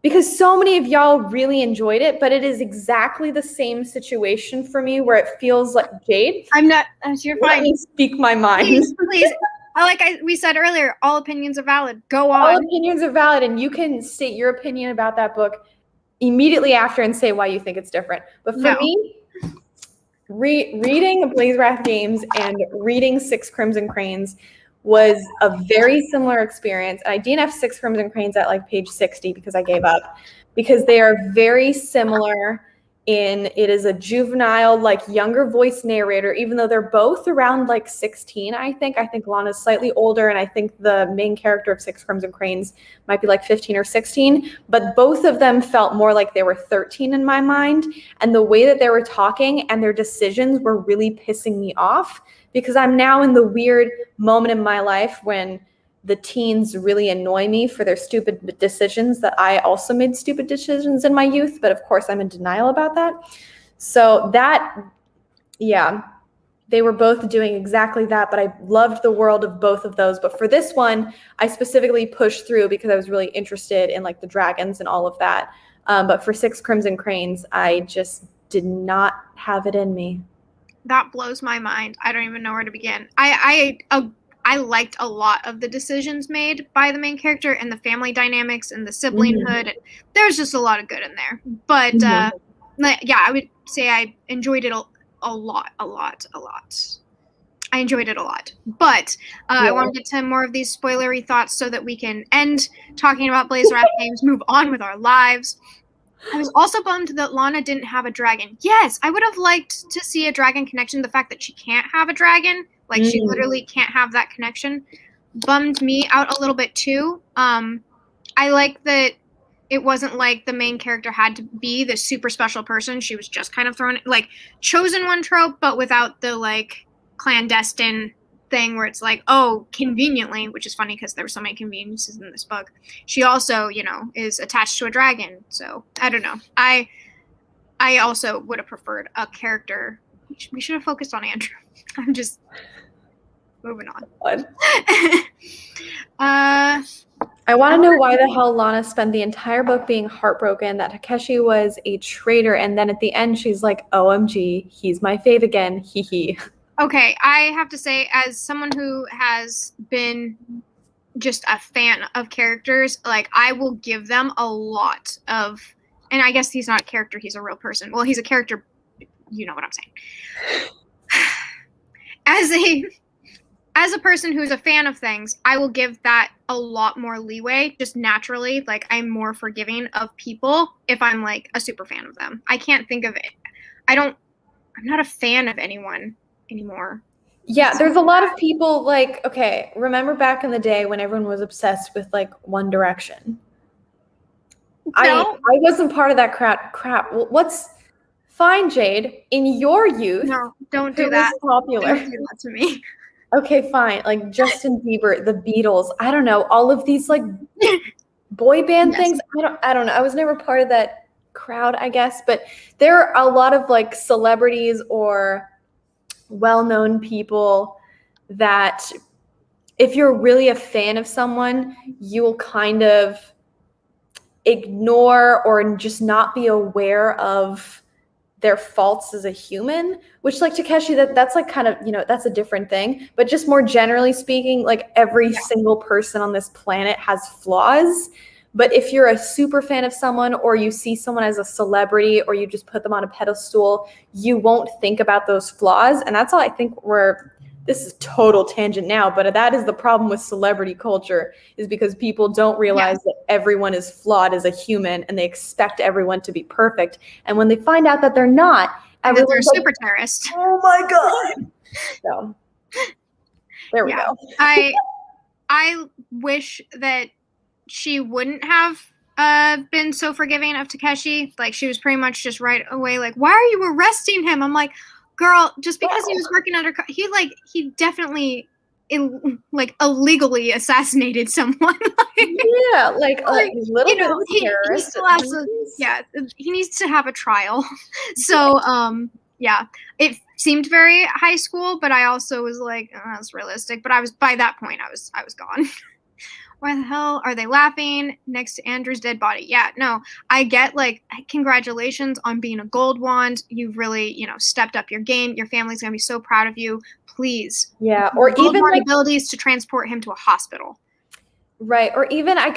Because so many of y'all really enjoyed it, but it is exactly the same situation for me where it feels like, Jade, I'm not, you're fine. Let me speak my mind. Please. We said earlier, all opinions are valid. Go on. All opinions are valid, and you can state your opinion about that book immediately after and say why you think it's different. But for me, reading Blazewrath games and reading Six Crimson Cranes was a very similar experience. I DNF Six Crimson Cranes at like page 60 because I gave up, because they are very similar in it is a juvenile, like younger voice narrator, even though they're both around like 16, I think. I think Lana's slightly older, and I think the main character of Six Crimson Cranes might be like 15 or 16, but both of them felt more like they were 13 in my mind. And the way that they were talking and their decisions were really pissing me off, because I'm now in the weird moment in my life when the teens really annoy me for their stupid decisions that I also made stupid decisions in my youth. But of course, I'm in denial about that. So that, yeah, they were both doing exactly that. But I loved the world of both of those. But for this one, I specifically pushed through because I was really interested in like the dragons and all of that. But for Six Crimson Cranes, I just did not have it in me. That blows my mind. I don't even know where to begin. I liked a lot of the decisions made by the main character and the family dynamics and the siblinghood. And there's just a lot of good in there. But yeah, I would say I enjoyed it a lot. I enjoyed it a lot. But I want to get to more of these spoilery thoughts so that we can end talking about Blazewrath games, move on with our lives. I was also bummed that Lana didn't have a dragon. Yes, I would have liked to see a dragon connection. The fact that she can't have a dragon, like she literally can't have that connection, bummed me out a little bit too. I like that it wasn't like the main character had to be the super special person. She was just kind of thrown, like, chosen one trope, but without the like clandestine thing where it's like, oh, conveniently, which is funny because there were so many conveniences in this book, she also, is attached to a dragon. So I don't know. I also would have preferred a character. We should have focused on Andrew. I'm just moving on. I want to know why the hell Lana spent the entire book being heartbroken that Takeshi was a traitor, and then at the end she's like, OMG, he's my fave again, hee hee. Okay, I have to say, as someone who has been just a fan of characters, like, I will give them a lot of, and I guess he's not a character, he's a real person. Well, he's a character, you know what I'm saying. As a person who's a fan of things, I will give that a lot more leeway, just naturally. Like, I'm more forgiving of people if I'm, like, a super fan of them. I can't think of it. I'm not a fan of anyone anymore. Yeah, there's a lot of people, like, okay, remember back in the day when everyone was obsessed with, like, One Direction? No. I wasn't part of that crap. What's fine, Jade? In your youth, no, don't do that. Popular. Don't do that to me. Okay, fine. Like Justin Bieber, the Beatles. I don't know. All of these like boy band things. I don't know. I was never part of that crowd, I guess. But there are a lot of like celebrities or well-known people that if you're really a fan of someone, you will kind of ignore or just not be aware of their faults as a human, which like Takeshi, that's like kind of, that's a different thing. But just more generally speaking, like every single person on this planet has flaws. But if you're a super fan of someone, or you see someone as a celebrity, or you just put them on a pedestal, you won't think about those flaws. And that's all I think this is total tangent now, but that is the problem with celebrity culture, is because people don't realize that everyone is flawed as a human, and they expect everyone to be perfect. And when they find out that they're not, and that they're super terrorists. Oh my God. So there we go. I wish that she wouldn't have been so forgiving of Takeshi. Like, she was pretty much just right away like, why are you arresting him? I'm like, girl, just because he was working under, he definitely illegally assassinated someone. Yeah, like a little bit of a terrorist. He still has he needs to have a trial. So yeah, it seemed very high school, but I also was like, oh, that's realistic. But by that point I was gone. Why the hell are they laughing next to Andrew's dead body? Yeah, no, I get like, congratulations on being a gold wand. You've really, stepped up your game. Your family's going to be so proud of you. Please. Yeah. Or even like abilities to transport him to a hospital. Right. Or even I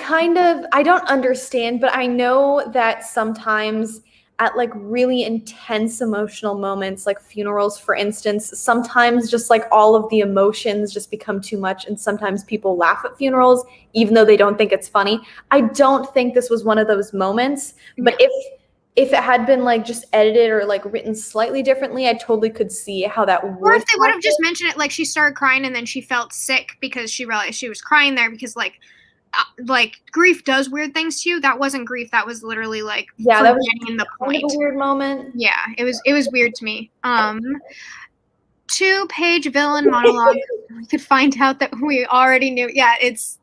don't understand, but I know that sometimes at like really intense emotional moments, like funerals, for instance, sometimes just like all of the emotions just become too much. And sometimes people laugh at funerals, even though they don't think it's funny. I don't think this was one of those moments, but if it had been like just edited or like written slightly differently, I totally could see how that would. Or if they would have just mentioned it, like she started crying and then she felt sick because she realized she was crying there because like grief does weird things to you. That wasn't grief. That was literally like that was the point. Kind of a weird moment. Yeah, it was weird to me. 2-page villain monologue. We could find out that we already knew. Yeah, it's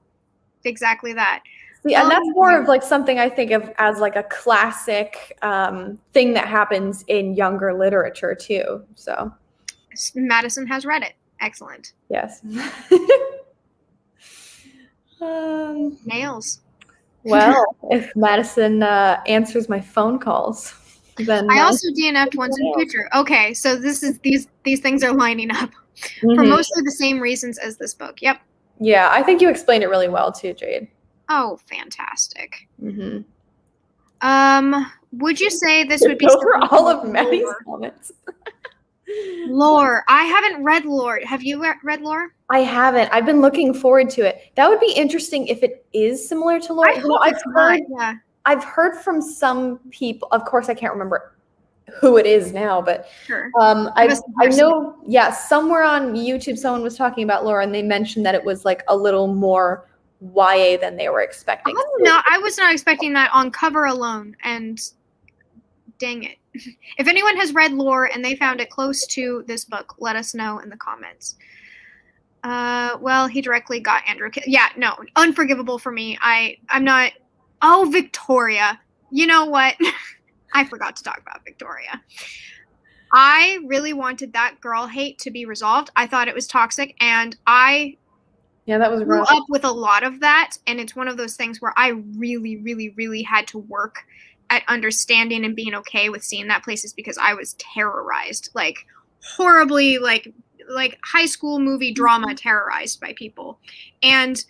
exactly that. See, and that's more of like something I think of as like a classic thing that happens in younger literature too. So Madison has read it. Excellent. Yes. Nails. Well, if Madison answers my phone calls, then I also DNF'd once in future. Okay, so these things are lining up for mostly the same reasons as this book. Yep. Yeah, I think you explained it really well too, Jade. Oh, fantastic. Would you say this would be those were all of Maddie's comments? Lore. I haven't read Lore. Have you read Lore? I haven't. I've been looking forward to it. That would be interesting if it is similar to Lore. I've heard from some people. Of course, I can't remember who it is now, but sure. I know. Yeah, somewhere on YouTube, someone was talking about Lore, and they mentioned that it was like a little more YA than they were expecting. No, I was not expecting that on cover alone. And dang it. If anyone has read Lore and they found it close to this book, let us know in the comments. Well, he directly got Andrew. Yeah, no, unforgivable for me. I'm not. Oh, Victoria. You know what? I forgot to talk about Victoria. I really wanted that girl hate to be resolved. I thought it was toxic, and that was grew up with a lot of that, and it's one of those things where I really, really, really had to work at understanding and being okay with seeing that places because I was terrorized, like horribly, like high school movie drama terrorized by people. And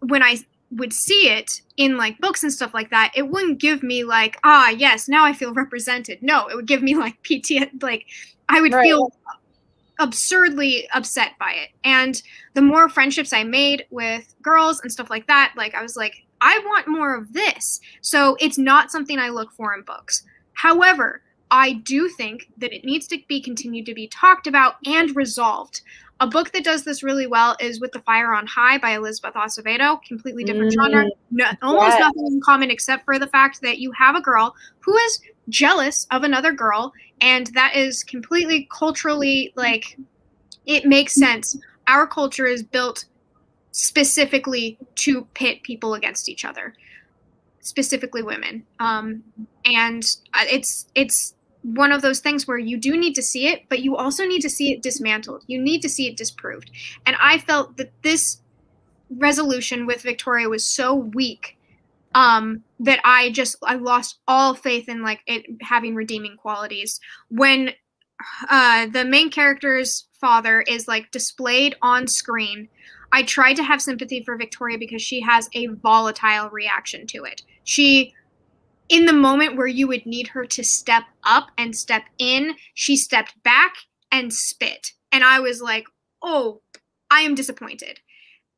when I would see it in like books and stuff like that, it wouldn't give me like, yes, now I feel represented. No, it would give me like PTSD. Like I would feel absurdly upset by it. And the more friendships I made with girls and stuff like that, like I was like, I want more of this. So it's not something I look for in books. However, I do think that it needs to be continued to be talked about and resolved. A book that does this really well is With the Fire on High by Elizabeth Acevedo. Completely different genre. Almost nothing in common except for the fact that you have a girl who is jealous of another girl, and that is completely culturally, like, it makes sense. Our culture is built specifically to pit people against each other, specifically women. And it's one of those things where you do need to see it, but you also need to see it dismantled. You need to see it disproved. And I felt that this resolution with Victoria was so weak that I lost all faith in like it having redeeming qualities. When the main character's father is like displayed on screen, I tried to have sympathy for Victoria because she has a volatile reaction to it. In the moment where you would need her to step up and step in, she stepped back and spit. And I was like, oh, I am disappointed.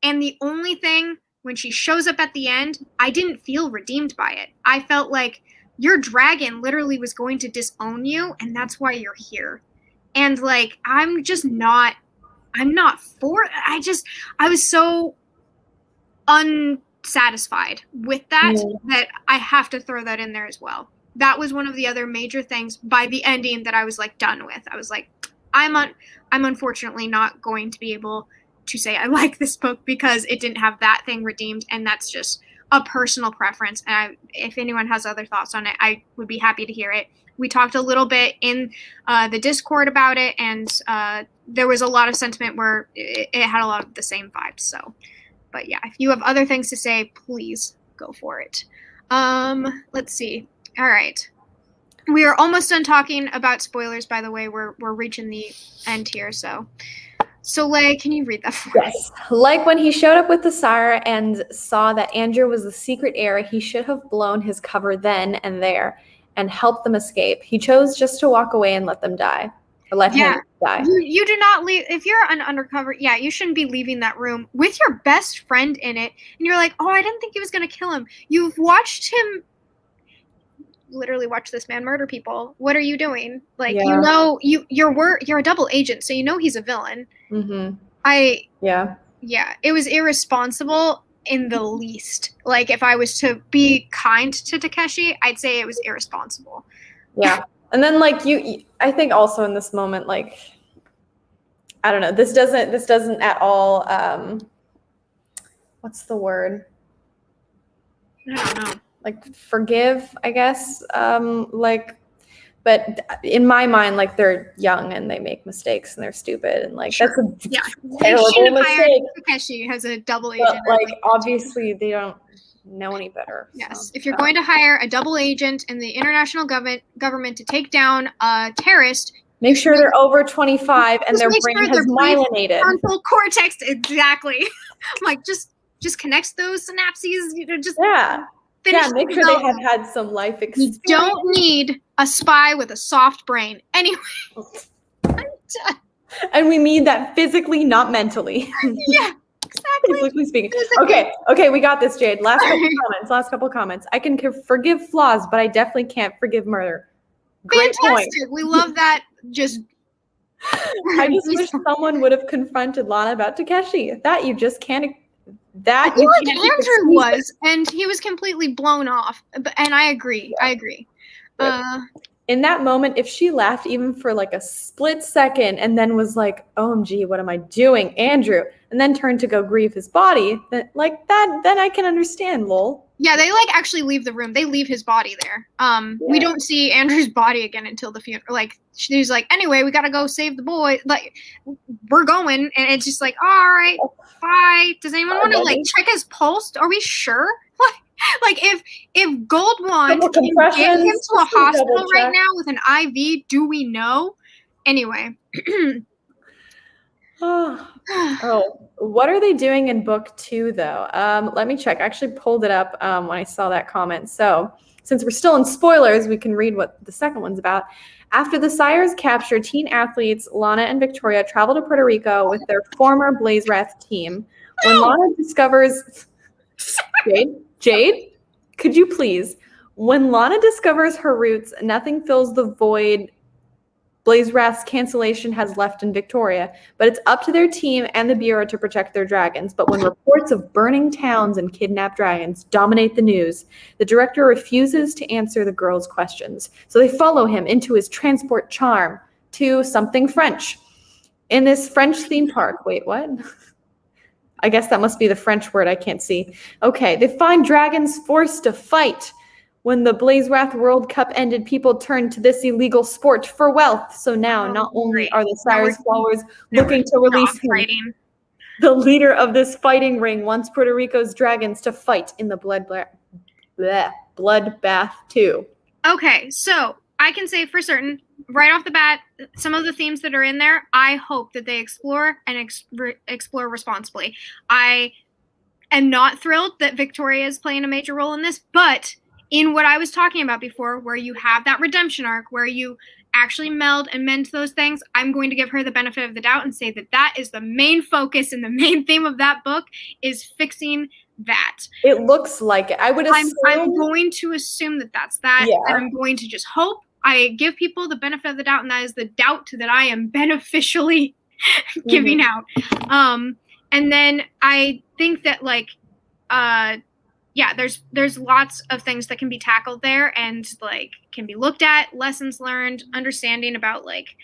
And the only thing, when she shows up at the end, I didn't feel redeemed by it. I felt like your dragon literally was going to disown you, and that's why you're here. And like, I'm not for it. I was so unsatisfied with that that I have to throw that in there as well. That was one of the other major things by the ending that I was like done with. I was like, I'm unfortunately not going to be able to say I like this book because it didn't have that thing redeemed, and that's just a personal preference. And if anyone has other thoughts on it, I would be happy to hear it. We talked a little bit in the Discord about it, and there was a lot of sentiment where it had a lot of the same vibes. So, but yeah, if you have other things to say, please go for it. Let's see. All right. We are almost done talking about spoilers, by the way. We're reaching the end here, so Lay, can you read that for me? Yes. Like when he showed up with the sire and saw that Andrew was the secret heir, he should have blown his cover then and there and helped them escape. He chose just to walk away and let them die. Or let him die. You do not leave. If you're an undercover, you shouldn't be leaving that room with your best friend in it. And you're like, oh, I didn't think he was going to kill him. You've watched him literally watch this man murder people. What are you doing? Like, you know, you're a double agent, so you know he's a villain. Mm-hmm. It was irresponsible in the least. Like, if I was to be kind to Takeshi, I'd say it was irresponsible. Yeah. And then like I think also in this moment, like, I don't know, this doesn't at all what's the word? I don't know. Like forgive, I guess. But in my mind, like, they're young and they make mistakes and they're stupid and like that's a terrible mistake. Takeshi has a double agent. But like obviously they don't know any better. Yes, so, if you're going to hire a double agent in the international government to take down a terrorist, make sure they're over 25 and their brain has myelinated. Frontal cortex, exactly. Like just connects those synapses. Make sure they have had some life experience. You don't need a spy with a soft brain. Anyway. And we mean that physically, not mentally. Yeah, exactly. Physically speaking. Okay, we got this, Jade. Last couple comments. I can forgive flaws, but I definitely can't forgive murder. Great Fantastic. point. We love that. I just wish someone would have confronted Lana about Takeshi. That you just can't. I feel like Andrew was, and he was completely blown off. And I agree. In that moment, if she laughed even for like a split second and then was like, OMG, what am I doing, Andrew? And then turned to go grieve his body, then I can understand, lol. Yeah, they like actually leave the room. They leave his body there. We don't see Andrew's body again until the funeral. Like, she's like, anyway, we gotta go save the boy. Like, we're going, and it's just like, all right, bye. Does anyone want to like check his pulse? Are we sure? Like, if Goldwand can get him to a hospital right now with an IV, do we know? Anyway. What are they doing in book 2 though? Let me check. I actually pulled it up when I saw that comment. So since we're still in spoilers, we can read what the second one's about. After the Sires capture teen athletes, Lana and Victoria travel to Puerto Rico with their former Blazewrath team. When Lana discovers Jade, could you please? When Lana discovers her roots, nothing fills the void Blazewrath's cancellation has left in Victoria, but it's up to their team and the Bureau to protect their dragons. But when reports of burning towns and kidnapped dragons dominate the news, the director refuses to answer the girls' questions. So they follow him into his transport charm to something French. In this French theme park, wait, what? I guess that must be the French word I can't see. Okay, they find dragons forced to fight. When the Blazewrath World Cup ended, people turned to this illegal sport for wealth. So now, not only are the Sires followers looking to release him, the leader of this fighting ring wants Puerto Rico's dragons to fight in the Bloodbath 2. Okay, so I can say for certain, right off the bat, some of the themes that are in there, I hope that they explore and explore responsibly. I am not thrilled that Victoria is playing a major role in this, but in what I was talking about before, where you have that redemption arc, where you actually meld and mend those things, I'm going to give her the benefit of the doubt and say that that is the main focus and the main theme of that book is fixing that. It looks like it. I would assume. I'm going to assume that that's that, Yeah. and I'm going to just hope. I give people the benefit of the doubt, and that is the doubt that I am beneficially giving out. And then I think that there's lots of things that can be tackled there and like can be looked at, lessons learned, understanding about like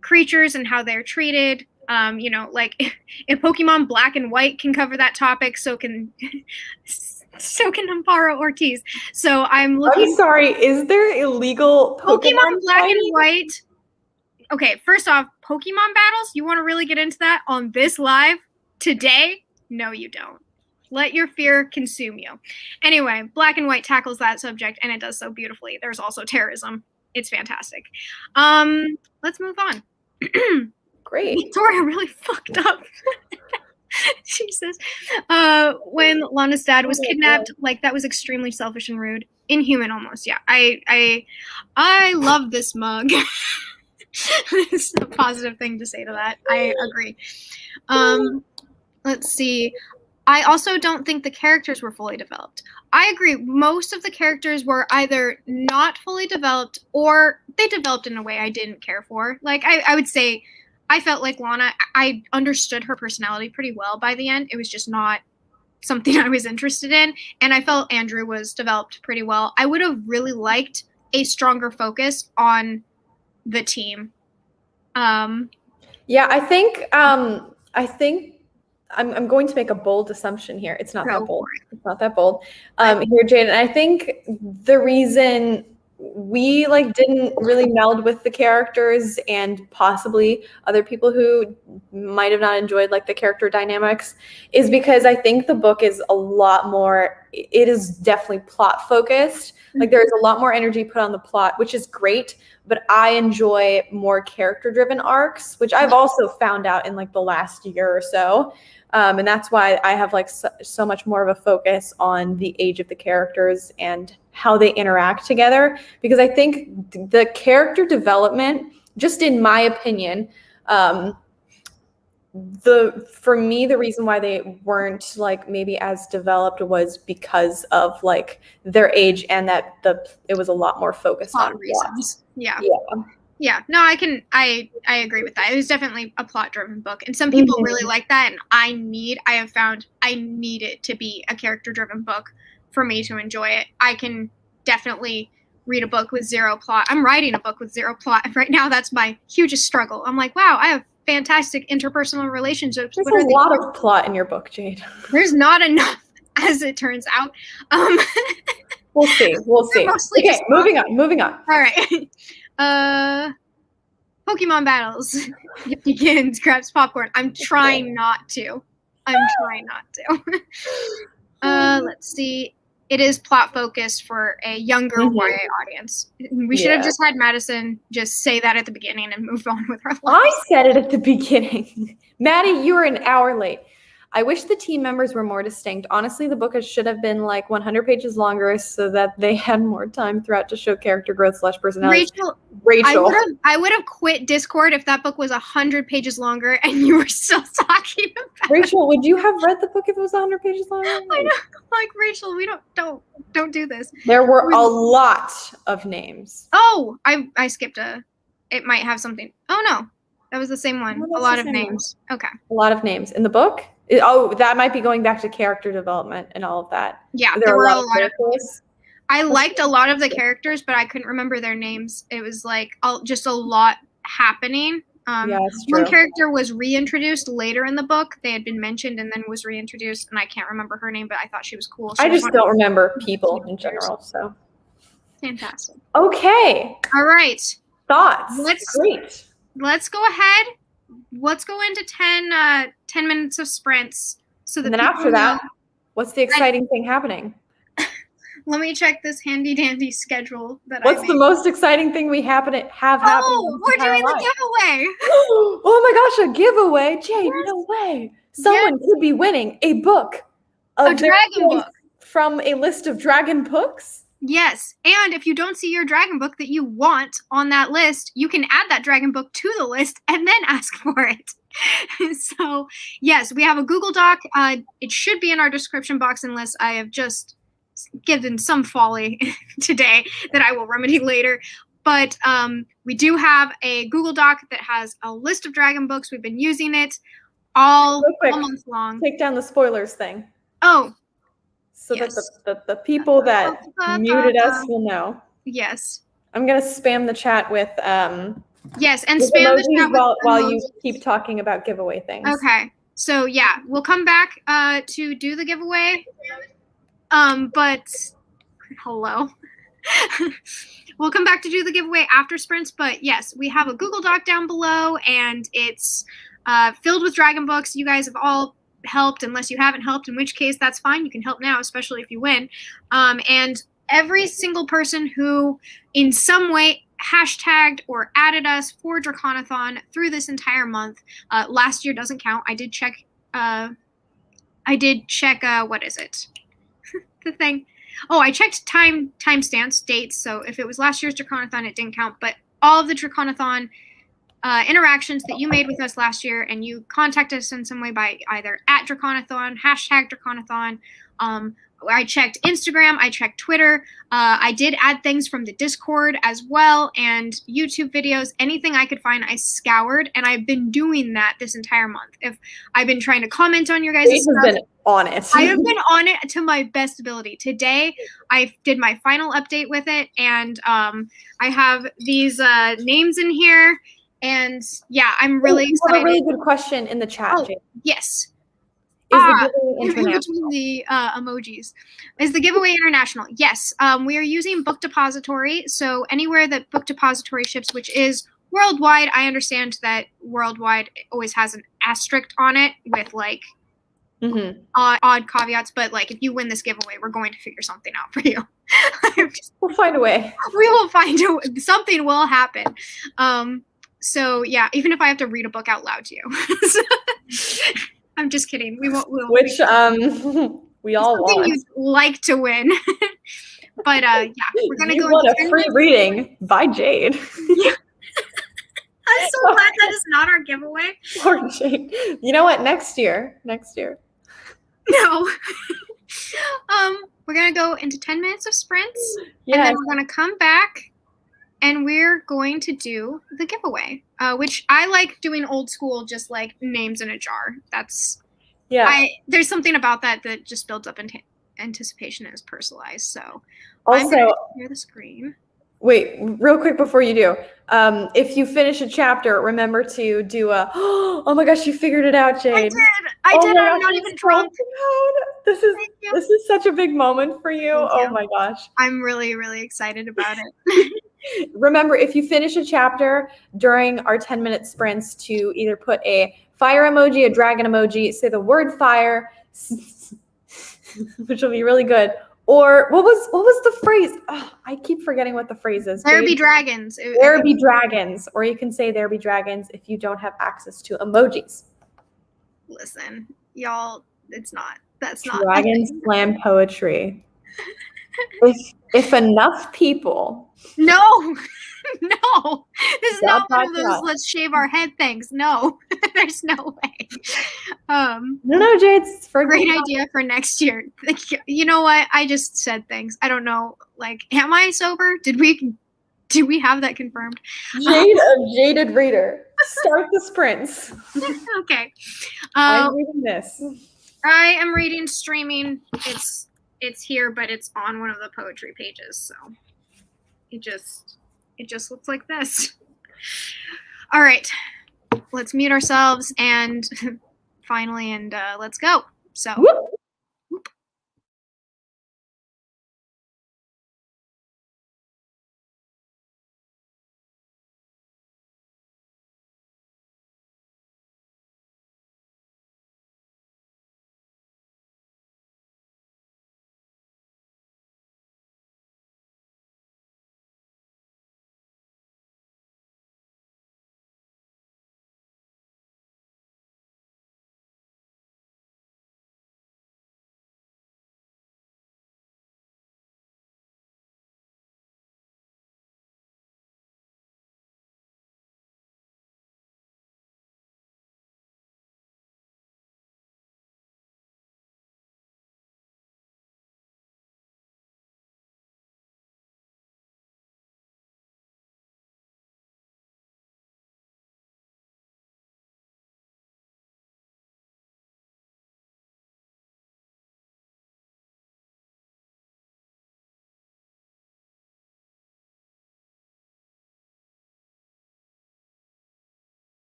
creatures and how they're treated. Like if Pokemon Black and White can cover that topic, so can Amparo Ortiz. So I'm looking. I'm sorry, is there illegal Pokemon Black and White? Okay, first off, Pokemon battles, you want to really get into that on this live today? No, you don't. Let your fear consume you. Anyway, Black and White tackles that subject, and it does so beautifully. There's also terrorism. It's fantastic. Let's move on. Great. Victoria really fucked up. Jesus. When Lana's dad was kidnapped, like that was extremely selfish and rude. Inhuman almost, yeah. I love this mug. It's a positive thing to say to that. I agree. Let's see. I also don't think the characters were fully developed. I agree. Most of the characters were either not fully developed or they developed in a way I didn't care for. Like, I would say I felt like Lana, I understood her personality pretty well by the end. It was just not something I was interested in. And I felt Andrew was developed pretty well. I would have really liked a stronger focus on the team. Yeah, I think I'm going to make a bold assumption here. It's not that bold. It's not that bold. Here, Jade, and I think the reason we didn't really meld with the characters and possibly other people who might have not enjoyed the character dynamics is because I think the book is a lot more, it is definitely plot focused. Like there's a lot more energy put on the plot, which is great, but I enjoy more character driven arcs, which I've also found out in the last year or so. And that's why I have so much more of a focus on the age of the characters and how they interact together, because I think the character development, just in my opinion, for me, the reason why they weren't maybe as developed was because of their age and that it was a lot more focused on reasons. Yeah. Yeah, no, I agree with that. It was definitely a plot-driven book, and some people really like that, and I have found I need it to be a character-driven book for me to enjoy it. I can definitely read a book with zero plot. I'm writing a book with zero plot right now. That's my hugest struggle. I'm like, wow, I have fantastic interpersonal relationships. There's a lot of plot in your book, Jade. There's not enough, as it turns out. We'll see. Okay, moving on. All right. Pokemon battles. It begins, grabs popcorn. I'm trying not to. Let's see. It is plot focused for a younger YA audience. We should have just had Madison just say that at the beginning and move on with our lives. I said it at the beginning. Maddie, you were an hour late. I wish the team members were more distinct. Honestly, the book should have been 100 pages longer so that they had more time throughout to show character growth / personality. Rachel. I would have quit Discord if that book was 100 pages longer and you were still talking about Rachel, would you have read the book if it was 100 pages longer? I know. Rachel, we don't do this. There were a lot of names. Oh, I skipped it might have something. Oh no. That was the same one. A lot of names. Okay. A lot of names. In the book? That might be going back to character development and all of that. Yeah, there were a lot of characters. I liked a lot of the characters, but I couldn't remember their names. It was just a lot happening. Yeah, it's true. One character was reintroduced later in the book. They had been mentioned and then was reintroduced, and I can't remember her name, but I thought she was cool. I just don't remember people in general. So fantastic. Okay. All right. Thoughts. Great. Let's go ahead. Let's go into 10 minutes of sprints. So that and then after that, what's the exciting thing happening? Let me check this handy dandy schedule that What's I made. the most exciting thing we have happened? Oh, we're doing the giveaway. Oh my gosh, a giveaway. Jade, Yes. no way. Someone could be winning a book. A dragon book. From a list of dragon books? Yes, and if you don't see your dragon book that you want on that list, you can add that dragon book to the list and then ask for it. So, yes, we have a Google Doc. It should be in our description box unless I have just given some folly today that I will remedy later. But we do have a Google Doc that has a list of dragon books. We've been using it all month long. Take down the spoilers thing. Oh, so yes. that the people that muted us will know. Yes. I'm gonna spam the chat with yes, and spam the chat with while you keep talking about giveaway things. Okay. So yeah, we'll come back to do the giveaway. But hello. We'll come back to do the giveaway after sprints, but yes, we have a Google Doc down below, and it's filled with dragon books. You guys have all helped, unless you haven't helped, in which case that's fine. You can help now, especially if you win. And every single person who in some way hashtagged or added us for Draconathon through this entire month, last year doesn't count. I did check what is it? The thing. Oh, I checked timestamps, dates, so if it was last year's Draconathon, it didn't count, but all of the Draconathon interactions that you made with us last year, and you contacted us in some way by either @Draconathon, #Draconathon. I checked Instagram, I checked Twitter. I did add things from the Discord as well, and YouTube videos. Anything I could find, I scoured, and I've been doing that this entire month. If I've been trying to comment on your guys' stuff, been on it. I have been on it to my best ability. Today, I did my final update with it, and I have these names in here. And yeah, I'm really excited. We have a really good question in the chat, Jade. Yes. Is the giveaway international? In between the emojis. Is the giveaway international? Yes. We are using Book Depository. So anywhere that Book Depository ships, which is worldwide, I understand that worldwide always has an asterisk on it with like odd caveats. But like if you win this giveaway, we're going to figure something out for you. We'll find a way. We will find a way. Something will happen. So yeah, even if I have to read a book out loud to you. I'm just kidding. We won't. Which we all want. You'd like to win, but yeah, we're gonna go. Want a free reading by Jade. Yeah. I'm so glad that is not our giveaway. Poor Jade. You know what? Next year. No. We're gonna go into 10 minutes of sprints, and then we're gonna come back, and we're going to do the giveaway, which I like doing old school, just like names in a jar. That's there's something about that just builds up anticipation and is personalized. So also, I'm going to share the screen. Wait, real quick before you do, if you finish a chapter, remember to do a. Oh my gosh, you figured it out, Jade! I did. I'm not even drunk. This is such a big moment for you. Oh my gosh! I'm really, really excited about it. Remember, if you finish a chapter during our 10-minute sprints, to either put a fire emoji, a dragon emoji, say the word fire, which will be really good. Or what was the phrase? Oh, I keep forgetting what the phrase is. There be dragons. There be dragons. Or you can say there be dragons if you don't have access to emojis. Listen, y'all, it's not. That's not. Dragon slam poetry. If enough people. No. No. This is not one of those let's shave our head things. No. There's no way. No, Jade, it's for great idea for next year. You know what? I just said things. I don't know. Like, am I sober? Did we have that confirmed? Jade of Jaded Reader. Start the sprints. Okay. I'm reading this. I am reading streaming. It's here, but it's on one of the poetry pages, so it just looks like this. All right, let's mute ourselves and finally, and let's go. So. Whoop.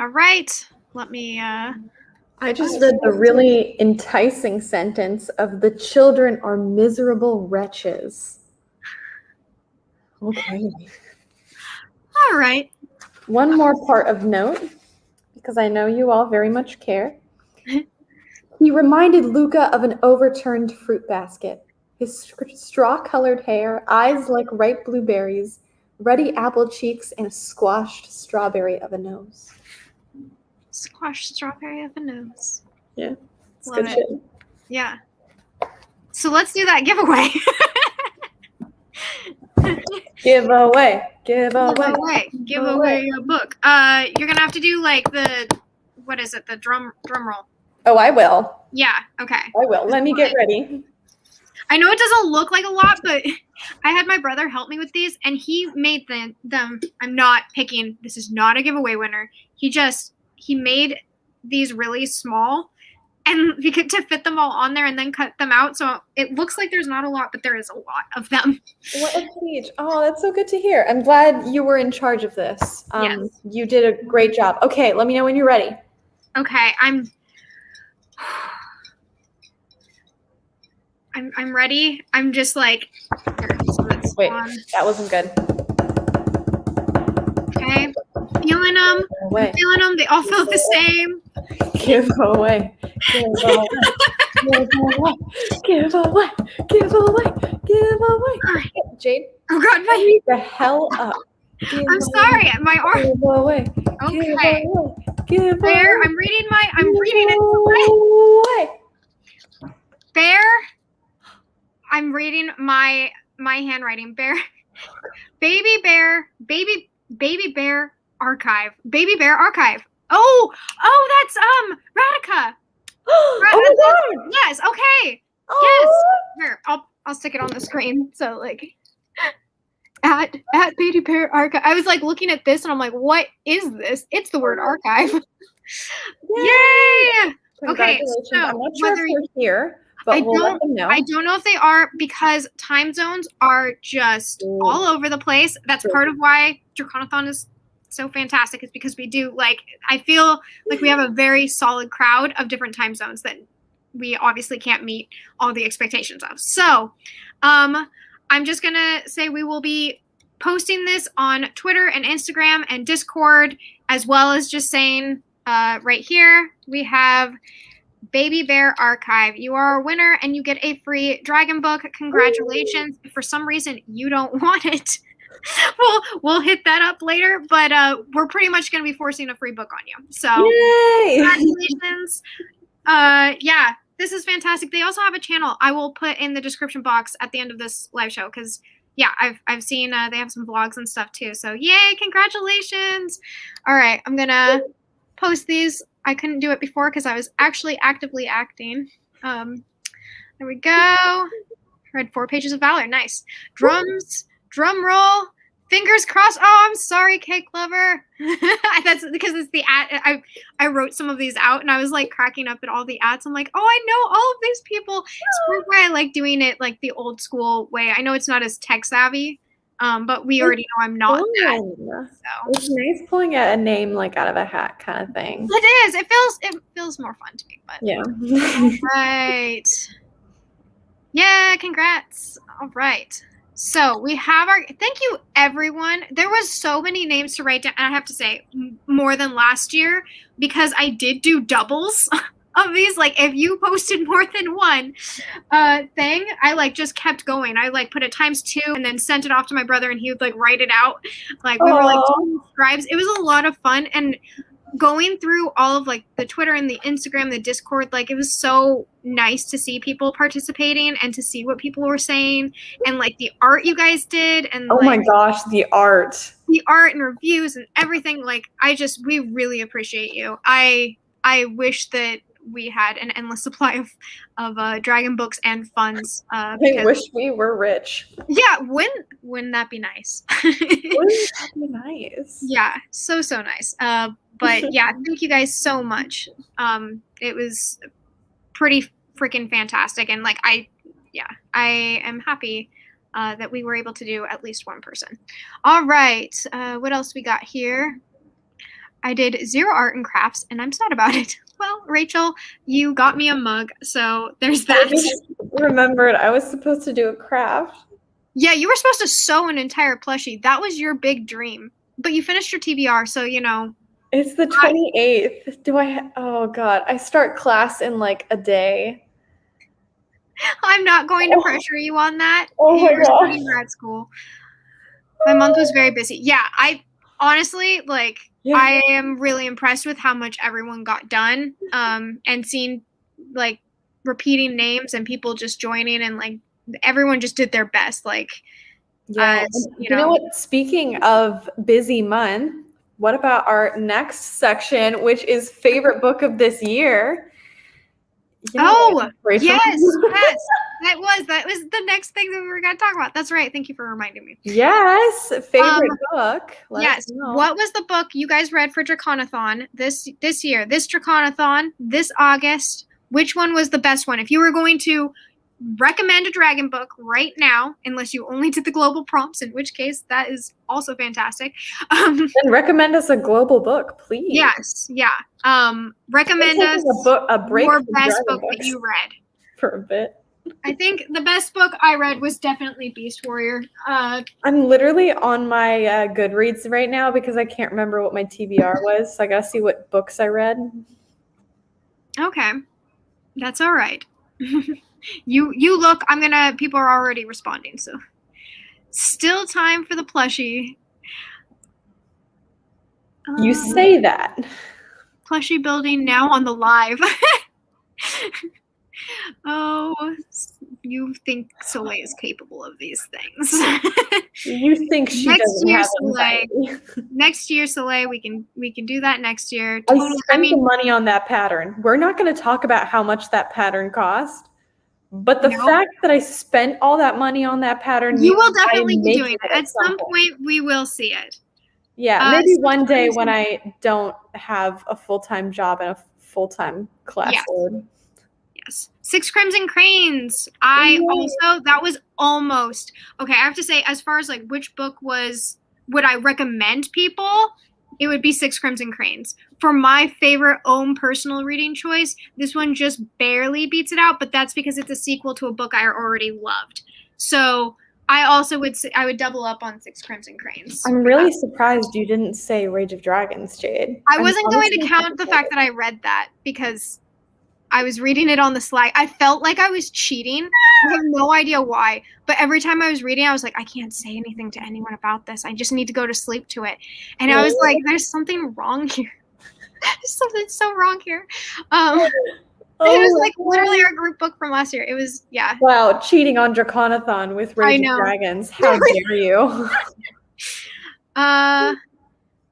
All right. Let me. I just read the really enticing sentence of the children are miserable wretches. Okay. All right. One more part of note, because I know you all very much care. He reminded Luca of an overturned fruit basket. His straw-colored hair, eyes like ripe blueberries, ruddy apple cheeks, and a squashed strawberry of a nose. Squash strawberry of a nose. Yeah, it's Love good it. shit. Yeah. So let's do that giveaway. Give away, give away. Give away a book. You're gonna have to do like the, what is it? The drum roll. Oh, I will. Yeah. Okay. I will. Let me get ready. I know it doesn't look like a lot, but I had my brother help me with these, and he made them. I'm not picking. This is not a giveaway winner. He made these really small, and we could to fit them all on there and then cut them out. So it looks like there's not a lot, but there is a lot of them. What a page. Oh, that's so good to hear. I'm glad you were in charge of this. Yes. You did a great job. Okay, let me know when you're ready. Okay, I'm ready. I'm just like, Wait, that wasn't good. Okay, feeling them. I'm feeling them. They all feel the same. Give away. Give away. Give away. Give away. Give away. Give away. Right. Jade. Oh God, Hurry the hell up. I'm sorry, my arm. Give away. Okay. Give Bear, away. I'm reading it. Bear, I'm reading my handwriting. Bear, BabyBear archive. BabyBear archive. Oh, that's Radica. Oh my God. Yes. Okay. Oh. Yes. Here, I'll stick it on the screen. So like, at BabyBear archive. I was like looking at this and I'm like, what is this? It's the word archive. Yay! Okay, so I'm not sure if they're here, but we'll let them know. I don't know if they are because time zones are just all over the place. That's part of why Draconathon is so fantastic, is because we do I feel like we have a very solid crowd of different time zones that we obviously can't meet all the expectations of. So I'm just gonna say we will be posting this on Twitter and Instagram and Discord, as well as just saying right here we have BabyBear archive. You are a winner and you get a free dragon book. Congratulations. If for some reason you don't want it, we'll hit that up later, but we're pretty much going to be forcing a free book on you. So yay! Congratulations. Yeah, this is fantastic. They also have a channel I will put in the description box at the end of this live show, because yeah, I've seen they have some vlogs and stuff too. So yay, congratulations. All right, I'm gonna post these. I couldn't do it before because I was actually actively acting. There we go. Read 4 pages of valor. Nice. Drums, drum roll, fingers crossed. Oh, I'm sorry, Kate Clover. That's because it's the ad. I wrote some of these out and I was like cracking up at all the ads. I'm like, oh, I know all of these people. It's why I like doing it like the old school way. I know it's not as tech savvy, but we already know I'm not that. So. It's nice pulling out a name like out of a hat kind of thing. It is. It feels more fun to me. But yeah. Right. Yeah. Congrats. All right. So we have our. Thank you, everyone. There was so many names to write down, and I have to say more than last year because I did do doubles of these. Like if you posted more than one thing, I just kept going. I put it ×2 and then sent it off to my brother and he would write it out. We were doing scribes. It was a lot of fun, and going through all of the Twitter and the Instagram, the Discord, it was so nice to see people participating and to see what people were saying and the art you guys did and oh my gosh, the art and reviews and everything. We really appreciate you. I wish that we had an endless supply of dragon books and funds. I wish we were rich. Yeah, wouldn't that be nice? Wouldn't that be nice? Yeah, so nice. But yeah, thank you guys so much. It was pretty freaking fantastic, and I am happy that we were able to do at least one person. All right, what else we got here? I did 0 art and crafts, and I'm sad about it. Well, Rachel, you got me a mug, so there's that. I just remembered I was supposed to do a craft. Yeah, you were supposed to sew an entire plushie. That was your big dream. But you finished your TBR, so you know. It's the 28th. Oh God, I start class in like a day. I'm not going to pressure you on that. Oh my You're gosh. studying grad school. My month was very busy. Yeah, I honestly, like, I am really impressed with how much everyone got done. And seeing, like, repeating names and people just joining and, like, everyone just did their best. Like, yeah. You know what? Speaking of busy month, what about our next section, which is favorite book of this year? Oh, yes. That was the next thing that we were going to talk about. That's right. Thank you for reminding me. Yes, favorite book. Yes. What was the book you guys read for Draconathon this year? This Draconathon, this August. Which one was the best one? If you were going to recommend a dragon book right now, unless you only did the global prompts, in which case that is also fantastic. Then recommend us a global book, please. Yes. Yeah. Recommend us a break your best book that you read for a bit. I think the best book I read was definitely Beast Warrior. I'm literally on my Goodreads right now because I can't remember what my TBR was. So I gotta see what books I read. Okay, that's all right. You look. People are already responding. So still time for the plushie. You say that. Plushie building now on the live. Oh, you think Soleil is capable of these things. You think she doesn't have anxiety. Next year, Soleil, we can do that next year. Totally. I spent the money on that pattern. We're not going to talk about how much that pattern cost, but the fact that I spent all that money on that pattern, you will definitely be doing it. At some point, we will see it. Yeah, maybe one day when I don't have a full-time job and a full-time class load. Yes. 6 Crimson Cranes. That was almost okay. I have to say, as far as like which book would I recommend people, it would be 6 Crimson Cranes. For my favorite own personal reading choice, this one just barely beats it out, but that's because it's a sequel to a book I already loved. So I also would say I would double up on 6 Crimson Cranes. I'm really surprised you didn't say Rage of Dragons, Jade. I wasn't going to count the fact that I read that because I was reading it on the slide. I felt like I was cheating. I have no idea why. But every time I was reading, I was like, I can't say anything to anyone about this. I just need to go to sleep to it. And I was like, there's something wrong here. There's something so wrong here. It was like literally our group book from last year. It was, yeah. Wow, cheating on Draconathon with Rage of Dragons. How dare you?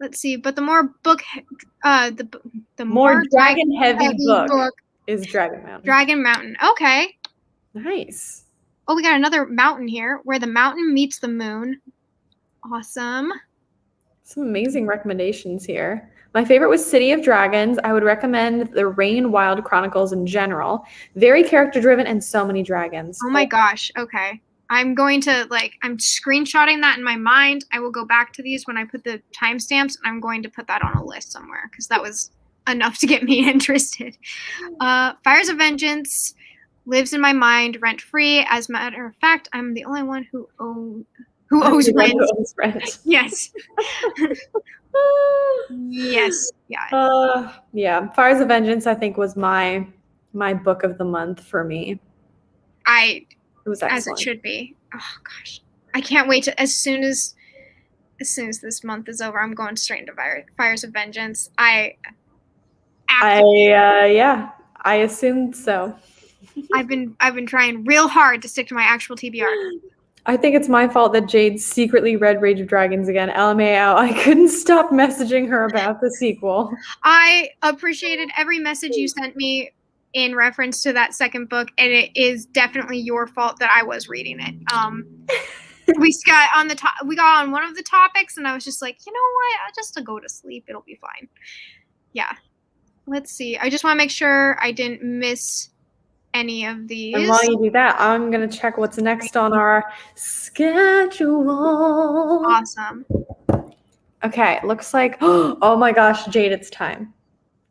Let's see. But the more book, the more dragon-heavy book is Dragon Mountain. Dragon Mountain. Okay. Nice. Oh, we got another mountain here where the mountain meets the moon. Awesome. Some amazing recommendations here. My favorite was City of Dragons. I would recommend the Rain Wild Chronicles in general. Very character-driven and so many dragons. Oh my gosh. Okay. I'm going to, I'm screenshotting that in my mind. I will go back to these when I put the timestamps. I'm going to put that on a list somewhere because that was enough to get me interested. Fires of Vengeance lives in my mind rent-free. As a matter of fact, I'm the only one who owes rent. Yes. Yes. Yeah. Yeah. Fires of Vengeance, I think, was my book of the month for me. It was excellent. As it should be. Oh gosh, I can't wait to as soon as this month is over, I'm going straight into Fires of Vengeance. I assumed so. I've been trying real hard to stick to my actual TBR. I think it's my fault that Jade secretly read Rage of Dragons again. LMAO, I couldn't stop messaging her about the sequel. I appreciated every message you sent me in reference to that second book, and it is definitely your fault that I was reading it. We got on one of the topics, and I was just like, you know what? I'll just go to sleep. It'll be fine. Yeah. Let's see. I just want to make sure I didn't miss any of these. And while you do that, I'm going to check what's next on our schedule. Awesome. Okay, looks like, oh my gosh, Jade, it's time.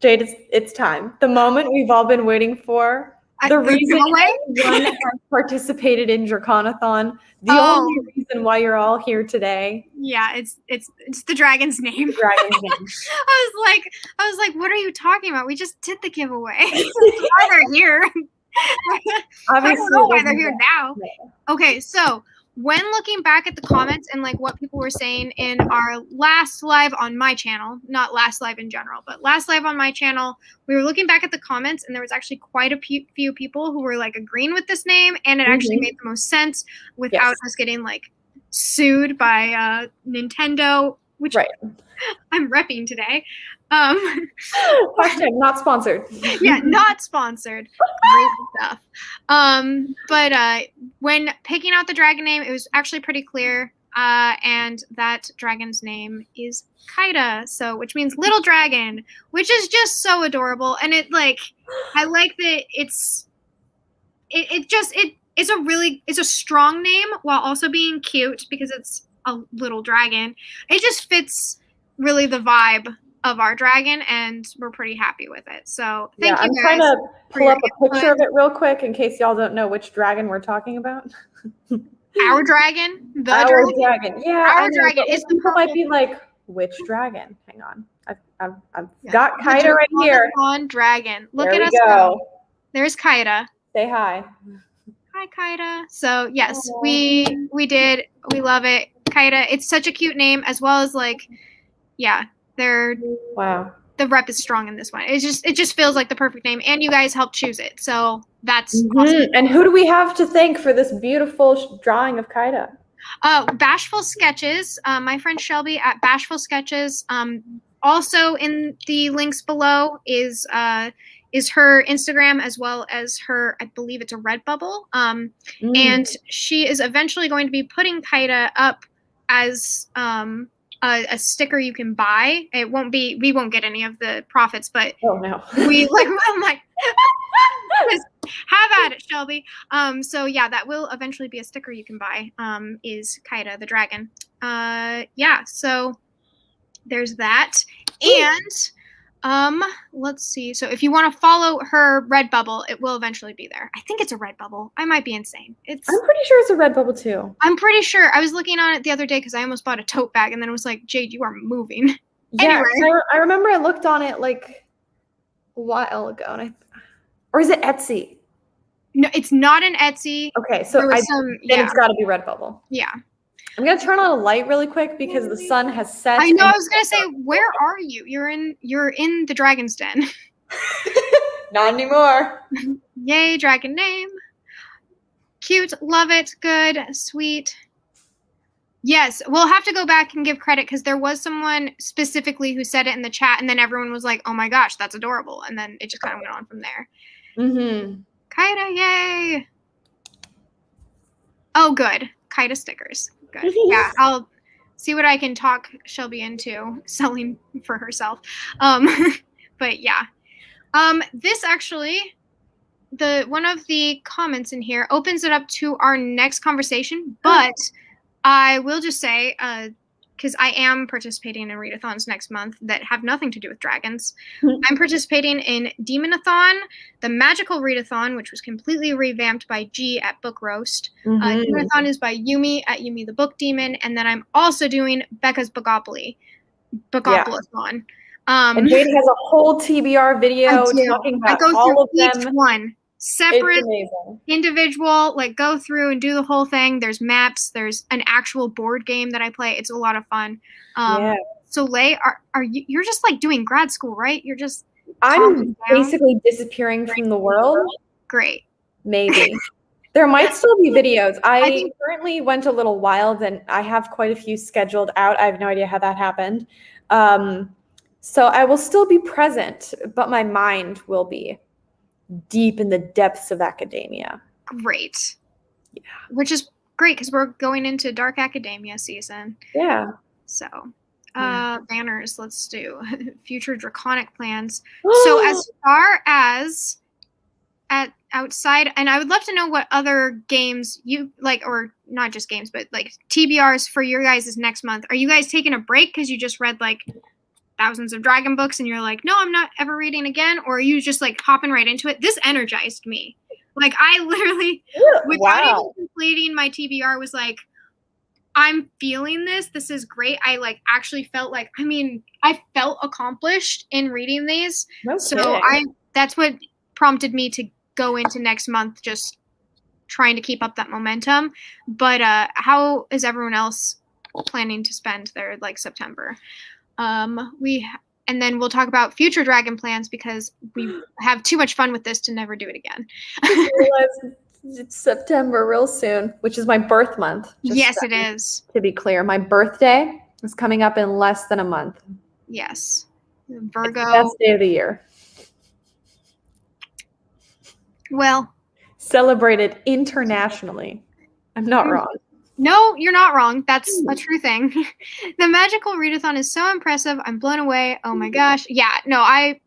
Jade, it's time. The moment we've all been waiting for. The reason everyone has participated in Draconathon. The only reason why you're all here today. Yeah, it's the dragon's name. The dragon's name. I was like, what are you talking about? We just did the giveaway. Why they're here? Obviously, I don't know why they're here now. Okay, so when looking back at the comments and like what people were saying in our last live on my channel, not last live in general, but last live on my channel, we were looking back at the comments and there was actually quite a few people who were like agreeing with this name, and it actually made the most sense without us getting like sued by Nintendo, which I'm repping today. Hashtag not sponsored. Yeah, not sponsored. Great stuff. But when picking out the dragon name, it was actually pretty clear. And that dragon's name is Kaida, so which means little dragon, which is just so adorable. And it like, I like that it's a strong name while also being cute because it's a little dragon. It just fits really the vibe of our dragon, and we're pretty happy with it. So thank you guys. I'm trying to pull up a picture of it real quick in case y'all don't know which dragon we're talking about. Our dragon? Our dragon. Yeah. Our dragon. It's the people might be like, which dragon? Hang on. I've got Kaida right here. On dragon. Look at us go. There's Kaida. Say hi. Hi, Kaida. So yes, we did. We love it. Kaida. It's such a cute name, as well as like, yeah. The rep is strong in this one. It just feels like the perfect name, and you guys helped choose it, so that's awesome. And who do we have to thank for this beautiful drawing of Kaida? Bashful Sketches, my friend Shelby at Bashful Sketches. Also in the links below is her Instagram, as well as her, I believe it's a Redbubble. And she is eventually going to be putting Kaida up as a sticker you can buy. It won't be, we won't get any of the profits, but we like, I'm like, have at it, Shelby. So yeah, that will eventually be a sticker you can buy, is Kaida the dragon. Yeah, so there's that. And let's see. So if you want to follow her Redbubble, it will eventually be there. I think it's a Redbubble. I might be insane. I'm pretty sure it's a Redbubble too. I'm pretty sure. I was looking on it the other day because I almost bought a tote bag, and then it was like, Jade, you are moving. Yeah, anyway. I remember I looked on it like a while ago, and or is it Etsy? No, it's not an Etsy. Okay, so it's got to be Redbubble. Yeah. I'm gonna turn on a light really quick because the sun has set. I know. I was gonna say, where are you? You're in the dragon's den. Not anymore. Yay, dragon name. Cute, love it, good, sweet. Yes, we'll have to go back and give credit because there was someone specifically who said it in the chat, and then everyone was like, "Oh my gosh, that's adorable," and then it just kind of went on from there. Kaida, yay! Oh, good. Kaida stickers. Good. Yeah, I'll see what I can talk Shelby into selling for herself. But yeah. This actually, one of the comments in here opens it up to our next conversation, but I will just say, because I am participating in readathons next month that have nothing to do with dragons. I'm participating in Demonathon, the magical readathon, which was completely revamped by G at Book Roast. Demonathon is by Yumi at Yumi the Book Demon, and then I'm also doing Becca's Bookopoly. Bookopoly-thon. And Jade has a whole TBR video talking about all of them. Each one. Separate, individual, like go through and do the whole thing. There's maps. There's an actual board game that I play. It's a lot of fun. So Lay, are you? You're just like doing grad school, right? You're just. I'm basically disappearing from the world. Great. Maybe. There might still be videos. I currently went a little wild, and I have quite a few scheduled out. I have no idea how that happened. So I will still be present, but my mind will be deep in the depths of academia. Great. Yeah. Which is great because we're going into dark academia season. Yeah. So, banners, let's do future draconic plans. So as far as outside, and I would love to know what other games you like, or not just games, but like TBRs for your guys' next month. Are you guys taking a break because you just read like thousands of dragon books and you're like, no, I'm not ever reading again? Or are you just like hopping right into it? This energized me. Like I literally, without even completing my TBR, was like, I'm feeling this. This is great. I like actually felt like, I mean, I felt accomplished in reading these. No so kidding. that's what prompted me to go into next month, just trying to keep up that momentum. But how is everyone else planning to spend their like September? And then we'll talk about future dragon plans because we have too much fun with this to never do it again. It's September real soon, which is my birth month. Yes, it is. To be clear, my birthday is coming up in less than a month. Yes. Virgo. It's the best day of the year. Well, celebrated internationally. I'm not wrong. No, you're not wrong. That's a true thing. The magical readathon is so impressive. I'm blown away. Oh my gosh. Yeah, no, I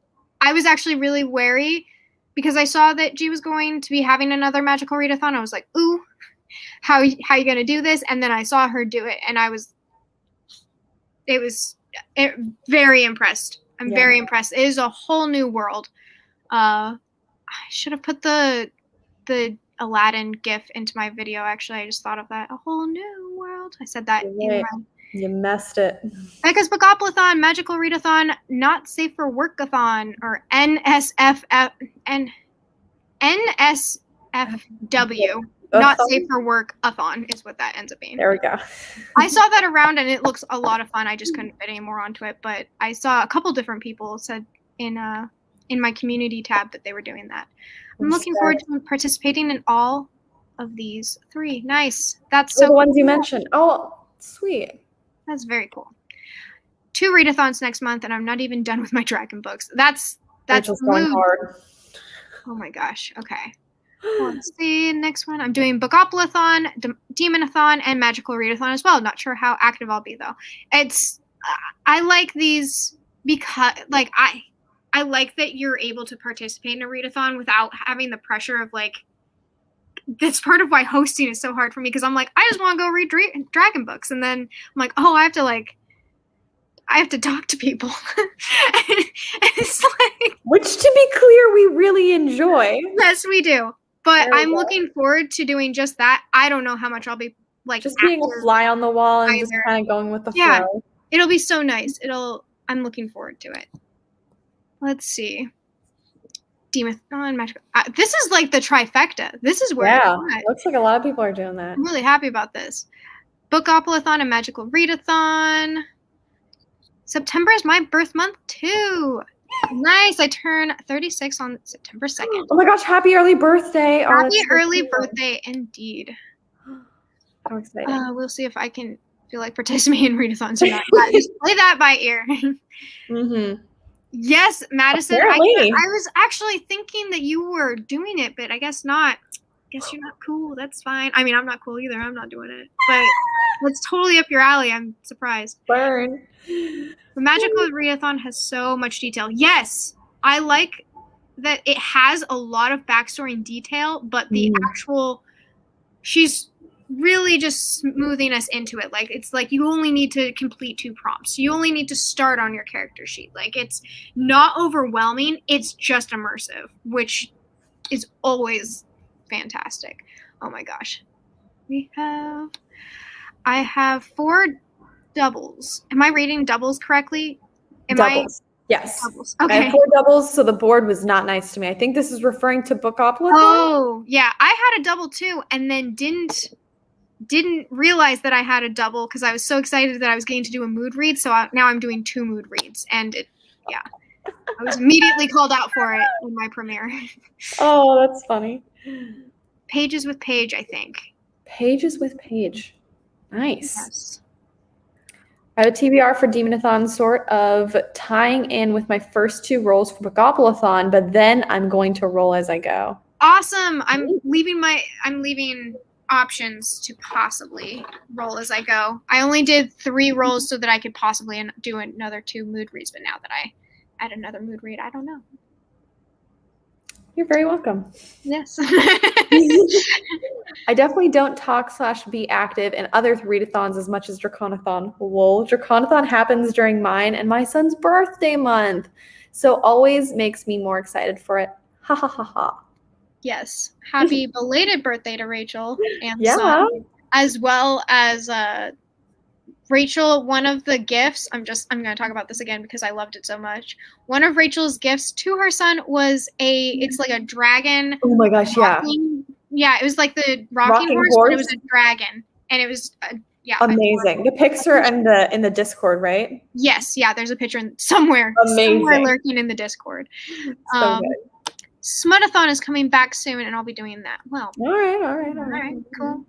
was actually really wary because I saw that G was going to be having another magical readathon. I was like, ooh, how you going to do this? And then I saw her do it, and it was very impressed. I'm very impressed. It is a whole new world. I should have put the Aladdin gif into my video. Actually, I just thought of that. A whole new world. I said that in my... You messed it. Becca's Bookoplathon, Magical Readathon, Not Safe for Workathon, or NSFW. Not Safe for Workathon is what that ends up being. There we go. I saw that around and it looks a lot of fun. I just couldn't fit any more onto it, but I saw a couple different people said in my community tab that they were doing that. I'm looking forward to participating in all of these 3. Nice. That's so the ones you mentioned. Oh, sweet. That's very cool. 2 readathons next month, and I'm not even done with my dragon books. That's going hard. Oh my gosh. Okay. Let's see. Next one. I'm doing Bookoplathon, Demonathon, and Magical Readathon as well. Not sure how active I'll be though. I like these because like I like that you're able to participate in a readathon without having the pressure of like, that's part of why hosting is so hard for me, because I'm like, I just want to go read dragon books, and then I'm like, oh, I have to talk to people. It's like, which, to be clear, we really enjoy. Yes, we do. But I'm looking forward to doing just that. I don't know how much I'll be like just being a fly on the wall and just kind of going with the flow. It'll be so nice. I'm looking forward to it. Let's see. Demonathon, Magical. This is like the trifecta. This is where looks like a lot of people are doing that. I'm really happy about this. Bookoplathon and Magical Readathon. September is my birth month too. Nice. I turn 36 on September 2nd. Oh my gosh, happy early birthday. Happy early birthday indeed. I'm excited. We'll see if I can feel like participating in readathons or not. Just play that by ear. Mm-hmm. Yes, Madison. I was actually thinking that you were doing it, but I guess not. I guess you're not cool. That's fine. I mean, I'm not cool either. I'm not doing it. But that's totally up your alley. I'm surprised. Burn. The Magical Readathon has so much detail. Yes, I like that it has a lot of backstory and detail, but the actual... She's really just smoothing us into it. Like, it's like you only need to complete 2 prompts. You only need to start on your character sheet. Like, it's not overwhelming. It's just immersive, which is always fantastic. Oh my gosh. I have 4 doubles. Am I reading doubles correctly? Doubles. Yes. Doubles. Okay. I have 4 doubles, so the board was not nice to me. I think this is referring to Bookoplathon. Oh, yeah. I had a double too, and then didn't realize that I had a double because I was so excited that I was getting to do a mood read. So now I'm doing 2 mood reads, and I was immediately called out for it in my premiere. Oh, that's funny. Pages with Page, I think. Pages with Page. Nice. Yes. I have a TBR for Demonathon, sort of tying in with my first 2 rolls for Bookoplathon, but then I'm going to roll as I go. Awesome. I'm leaving options to possibly roll as I go. I only did 3 rolls so that I could possibly do another 2 mood reads, but now that I add another mood read, I don't know. You're very welcome. Yes. I definitely don't talk/be active in other readathons as much as Draconathon. Lol. Draconathon happens during mine and my son's birthday month, so always makes me more excited for it. Ha ha ha ha. Yes. Happy belated birthday to Rachel and Yeah. son, as well as Rachel, one of the gifts, I'm going to talk about this again because I loved it so much. One of Rachel's gifts to her son was it's like a dragon. Oh my gosh, yeah. It was like the rocking horse, but it was a dragon. And it was, amazing. The pics are in the Discord, right? Yes, yeah, there's a picture somewhere lurking in the Discord. So good. Smutathon is coming back soon, and I'll be doing that. Well, all right, cool.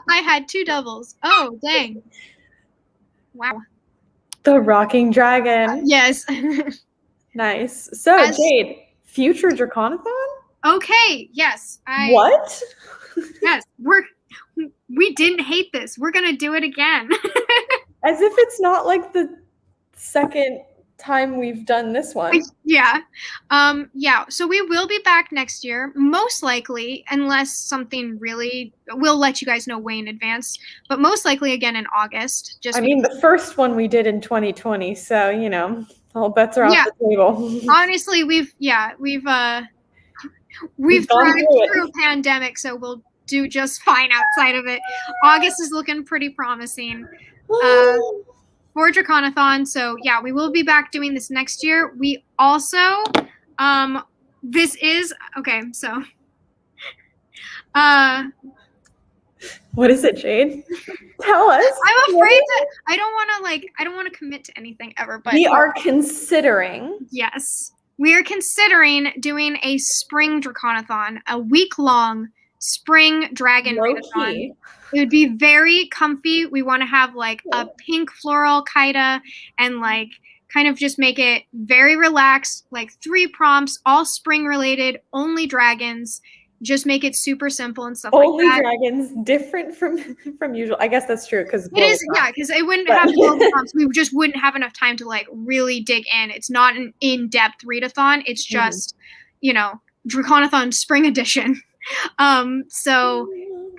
I had 2 doubles. Oh, dang. Wow. The rocking dragon. Yes. Nice. So, Jade, future Draconathon? Okay, yes. What? Yes, we didn't hate this. We're going to do it again. As if it's not like the second time we've done this one. Yeah. So we will be back next year, most likely, unless something really, we'll let you guys know way in advance, but most likely again in August. The first one we did in 2020, so all bets are off the table. Honestly, we've thrived through a pandemic, so we'll do just fine outside of it. August is looking pretty promising. For Draconathon. So yeah, we will be back doing this next year. We also, this is, okay, so. What is it, Jade? Tell us. I'm afraid I don't want to commit to anything ever, but. We are considering. Yes. We are considering doing a spring Draconathon, a week-long spring dragon readathon. It would be very comfy. We want to have like a pink floral kaida and like kind of just make it very relaxed, like 3 prompts, all spring related, only dragons. Just make it super simple and stuff like that. Only dragons, different from usual. I guess that's true because it is, because it wouldn't have all the prompts. We just wouldn't have enough time to like really dig in. It's not an in-depth readathon. It's just, Draconathon Spring Edition. So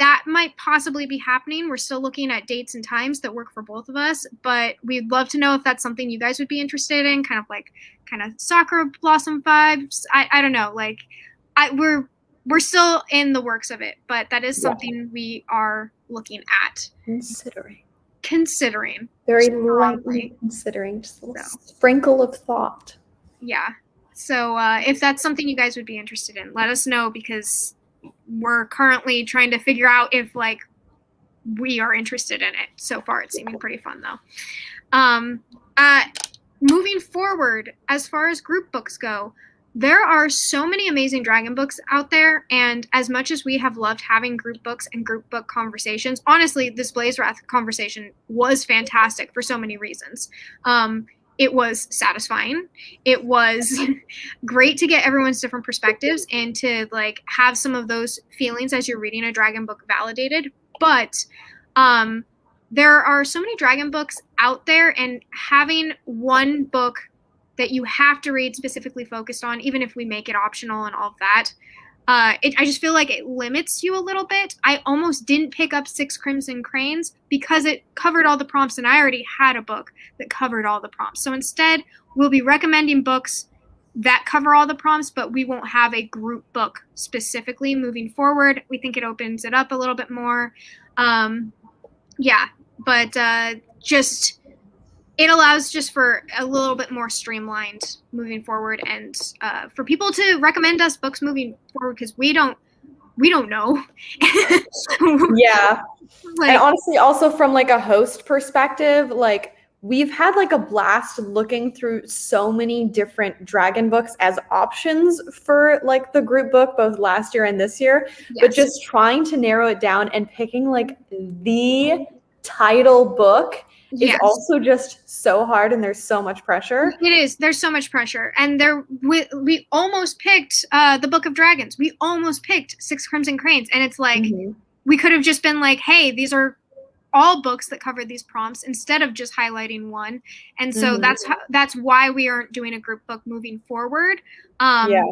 that might possibly be happening. We're still looking at dates and times that work for both of us, but we'd love to know if that's something you guys would be interested in, kind of Sakura Blossom vibes. I don't know, like we're still in the works of it, but that is something we are looking at. Considering. Very lightly considering, just a little sprinkle of thought. Yeah. So if that's something you guys would be interested in, let us know because we're currently trying to figure out if like we are interested in it. So far it's seeming pretty fun though. Moving forward, as far as group books go, there are so many amazing dragon books out there, and as much as we have loved having group books and group book conversations, honestly, this Blazewrath conversation was fantastic for so many reasons. It was satisfying. It was great to get everyone's different perspectives and to like have some of those feelings as you're reading a dragon book validated. But there are so many dragon books out there, and having one book that you have to read specifically focused on, even if we make it optional and all of that, I just feel like it limits you a little bit. I almost didn't pick up 6 Crimson Cranes because it covered all the prompts, and I already had a book that covered all the prompts. So instead, we'll be recommending books that cover all the prompts, but we won't have a group book specifically moving forward. We think it opens it up a little bit more. Just it allows just for a little bit more streamlined moving forward, and for people to recommend us books moving forward, because we don't know. Yeah. And honestly, also from like a host perspective, like we've had like a blast looking through so many different dragon books as options for like the group book, both last year and this year, but just trying to narrow it down and picking like the title book is also just so hard, and there's so much pressure. It is. There's so much pressure. And we almost picked the Book of Dragons. We almost picked 6 Crimson Cranes. And it's like, we could have just been like, hey, these are all books that cover these prompts instead of just highlighting one. And so that's why we aren't doing a group book moving forward. Yeah.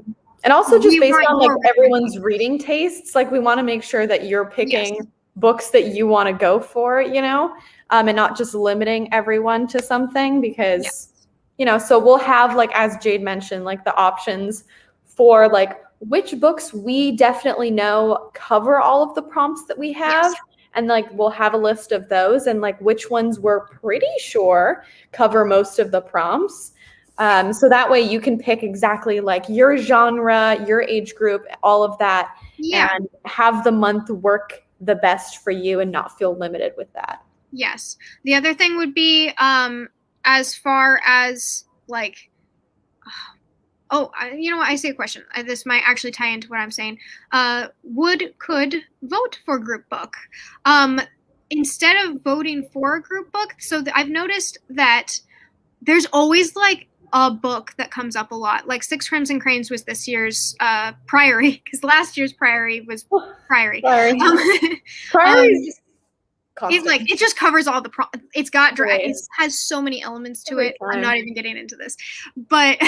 And also just based on like more everyone's reading tastes, like we want to make sure that you're picking books that you want to go for, you know, and not just limiting everyone to something because, you know, so we'll have, like, as Jade mentioned, like the options for like which books we definitely know cover all of the prompts that we have. And like we'll have a list of those, and like which ones we're pretty sure cover most of the prompts. So that way you can pick exactly like your genre, your age group, all of that, and have the month work the best for you and not feel limited with that. Yes. The other thing would be, as far as like, you know what? I see a question. This might actually tie into what I'm saying. Could vote for group book. Instead of voting for a group book, so I've noticed that there's always like a book that comes up a lot. Like Six Crimson Cranes was this year's Priory, because last year's Priory was Priory. Priory it's like it just covers all the it's got it has so many elements to it. I'm not even getting into this, but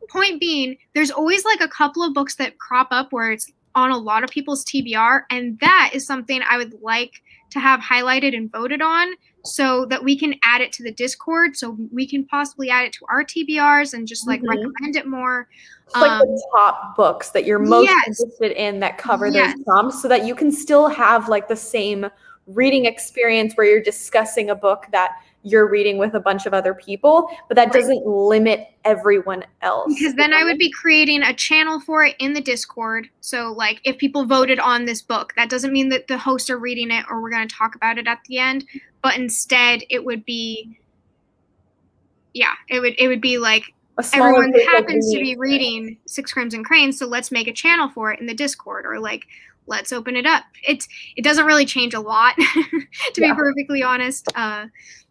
point being, there's always like a couple of books that crop up where it's on a lot of people's TBR, and that is something I would like to have highlighted and voted on so that we can add it to the Discord, so we can possibly add it to our TBRs and just like recommend it more. Just like the top books that you're most interested in that cover those prompts, so that you can still have like the same reading experience where you're discussing a book that you're reading with a bunch of other people, but that doesn't limit everyone else. Because then I would be creating a channel for it in the Discord. So like if people voted on this book, that doesn't mean that the hosts are reading it or we're going to talk about it at the end, but instead it would be, it would be like everyone happens to be reading Six Crimson Cranes, so let's make a channel for it in the Discord, or like let's open it up. It doesn't really change a lot, to be perfectly honest.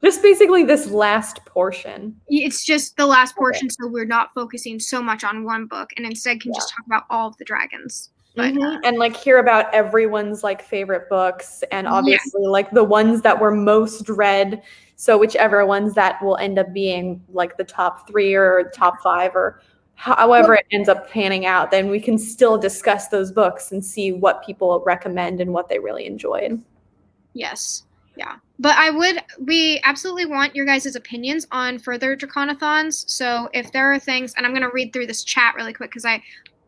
Just basically this last portion. It's just the last portion, so we're not focusing so much on one book, and instead can just talk about all of the dragons. But, and like hear about everyone's like favorite books, and obviously like the ones that were most read. So whichever ones that will end up being like the top 3 or top 5 or however it ends up panning out, then we can still discuss those books and see what people recommend and what they really enjoyed. Yes. Yeah. But we absolutely want your guys' opinions on further Draconathons. So if there are things, and I'm going to read through this chat really quick because I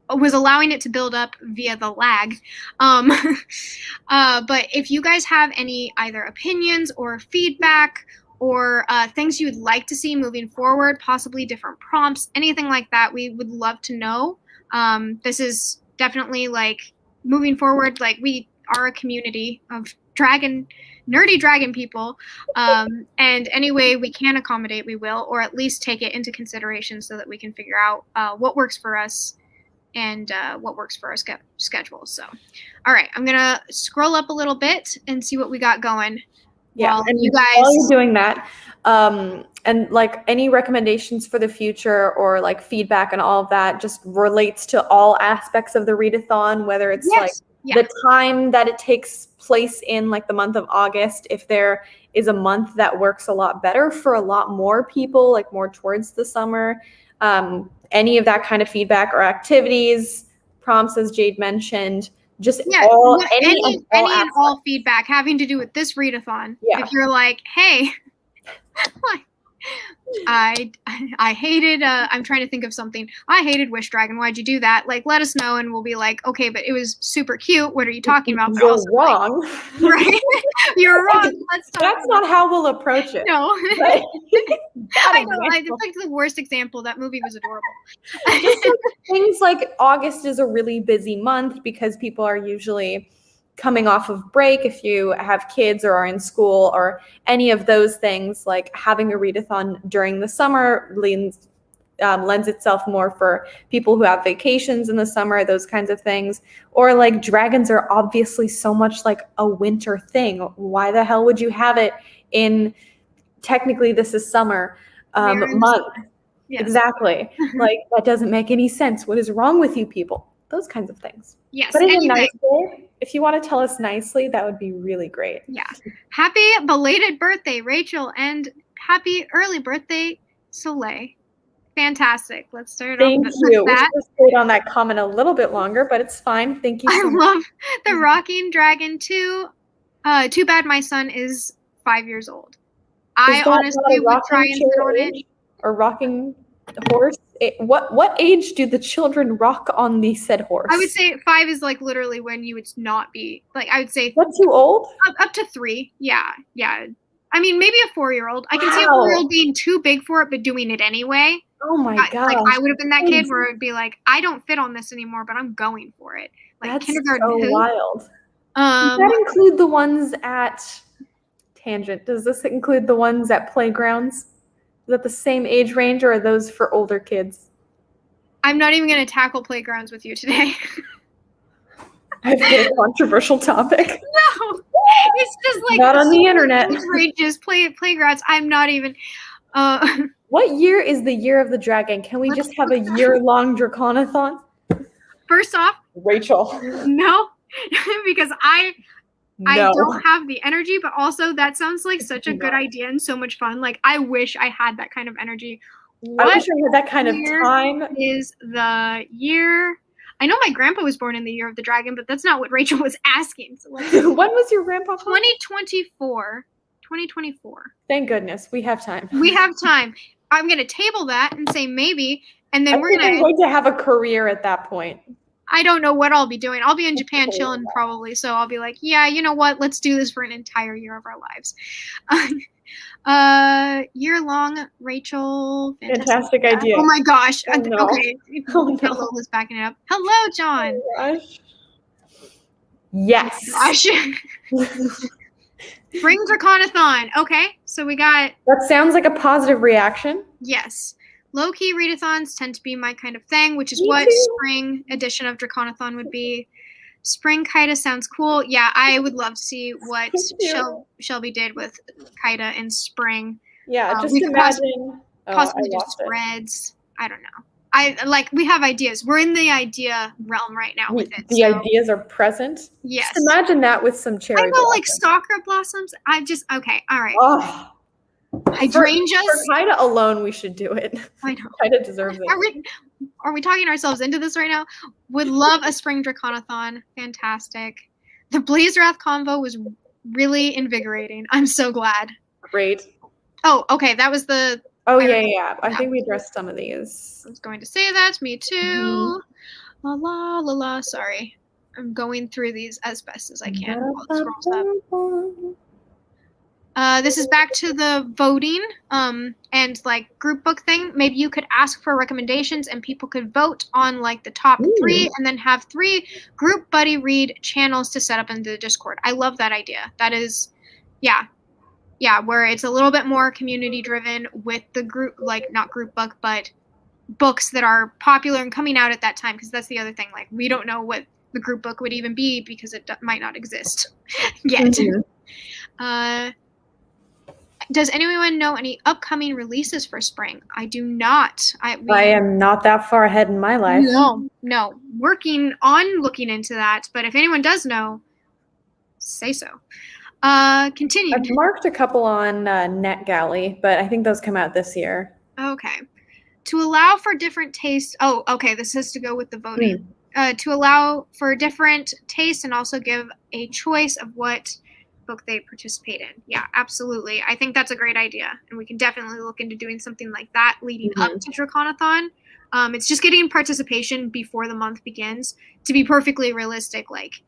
was allowing it to build up via the lag. But if you guys have any either opinions or feedback or things you would like to see moving forward, possibly different prompts, anything like that, we would love to know. This is definitely like moving forward, like we are a community of nerdy dragon people, and any way we can accommodate, we will, or at least take it into consideration so that we can figure out what works for us and what works for our schedule. So, all right, I'm gonna scroll up a little bit and see what we got going. Yeah, and you guys, while you're doing that, and like any recommendations for the future or like feedback and all of that just relates to all aspects of the readathon, whether it's the time that it takes place in like the month of August, if there is a month that works a lot better for a lot more people, like more towards the summer, any of that kind of feedback or activities, prompts, as Jade mentioned. Just any and all feedback having to do with this readathon. If you're like, hey, I hated, I'm trying to think of something. I hated Wish Dragon. Why'd you do that? Like, let us know and we'll be like, okay, but it was super cute. What are you talking about? You're wrong. Like, right? You're wrong. Let's talk. That's not how we'll approach it. No. I know. I picked the worst example. That movie was adorable. Just like things like August is a really busy month because people are usually coming off of break. If you have kids or are in school or any of those things, like having a readathon during the summer lends itself more for people who have vacations in the summer, those kinds of things. Or like dragons are obviously so much like a winter thing. Why the hell would you have it in, technically this is summer month? Yes. Exactly. Like that doesn't make any sense. What is wrong with you people? those kinds of things. Yes. But in anything. a nice way, if you want to tell us nicely, that would be really great. Yeah. Happy belated birthday, Rachel, and happy early birthday, Soleil. Fantastic. Let's start Thank off you. with We that. should have stayed on that comment a little bit longer, but it's fine. Thank you so I much. love the Rocking Dragon too. Too bad my son is 5 years old. I honestly would try and sit on it. Or rocking horse? What age do the children rock on the said horse? I would say 5 is like literally when you would not be like. I would say that's too old. Up to 3. Yeah. I mean, maybe a 4-year-old. I can see a 4-year-old being too big for it, but doing it anyway. Oh my god! Like I would have been that kid where it would be like, I don't fit on this anymore, but I'm going for it. Like that's kindergarten. so wild. Does that include the ones at Tangent? Does this include the ones at playgrounds? Is that the same age range, or are those for older kids? I'm not even going to tackle playgrounds with you today. I've hit a controversial topic. No, it's just like not on the internet. Outrageous playgrounds. I'm not even. What year is the year of the dragon? Can we just have a year-long Draconathon? First off, Rachel. No, because I don't have the energy, but also that sounds like such a good idea and so much fun. Like I wish I had that kind of energy. I wish I had that kind of time. Is the year? I know my grandpa was born in the year of the dragon, but that's not what Rachel was asking. So when was your grandpa born? 2024. 2024. Thank goodness we have time. We have time. I'm gonna table that and say maybe, and then I'm going to have a career at that point. I don't know what I'll be doing. I'll be in Japan chilling probably, so I'll be like, yeah, you know what? Let's do this for an entire year of our lives. Year-long, Rachel. Fantastic idea. Oh my gosh. Oh, no. Okay. Oh, no. Lola's backing it up. Hello, John. Oh, gosh. Yes. Spring Draconathon. Okay, so we got. That sounds like a positive reaction. Yes. Low-key readathons tend to be my kind of thing, which is what spring edition of Draconathon would be. Spring Kaida sounds cool. Yeah, I would love to see what Shelby did with Kaida in spring. Yeah, just imagine. Possibly do spreads. I don't know. We have ideas. We're in the idea realm right now with it. The ideas are present. Yes. Just imagine that with some cherry. I know, like sakura blossoms. Okay, all right. Oh. Hydrangeas. For Kaida alone, we should do it. I know. Kaida deserves it. Are we talking ourselves into this right now? Would love a spring Draconathon. Fantastic. The Blazewrath convo was really invigorating. I'm so glad. Great. Oh, okay. That was the. Oh, yeah. I think we addressed some of these. I was going to say that. Me too. Mm-hmm. La la la la. Sorry. I'm going through these as best as I can while it scrolls up. This is back to the voting and like group book thing. Maybe you could ask for recommendations and people could vote on like the top 3 and then have 3 group buddy read channels to set up in the Discord. I love that idea. That is, yeah, where it's a little bit more community driven with the group, like not group book, but books that are popular and coming out at that time. Because that's the other thing. Like we don't know what the group book would even be because it might not exist yet. Mm-hmm. Does anyone know any upcoming releases for spring? I do not. I am not that far ahead in my life. No. Working on looking into that, but if anyone does know, say so. Continue. I've marked a couple on NetGalley, but I think those come out this year. Okay. To allow for different tastes. Oh, okay. This has to go with the voting. To allow for different tastes and also give a choice of what book they participate in. Yeah, absolutely. I think that's a great idea, and we can definitely look into doing something like that leading up to Draconathon. It's just getting participation before the month begins. To be perfectly realistic, like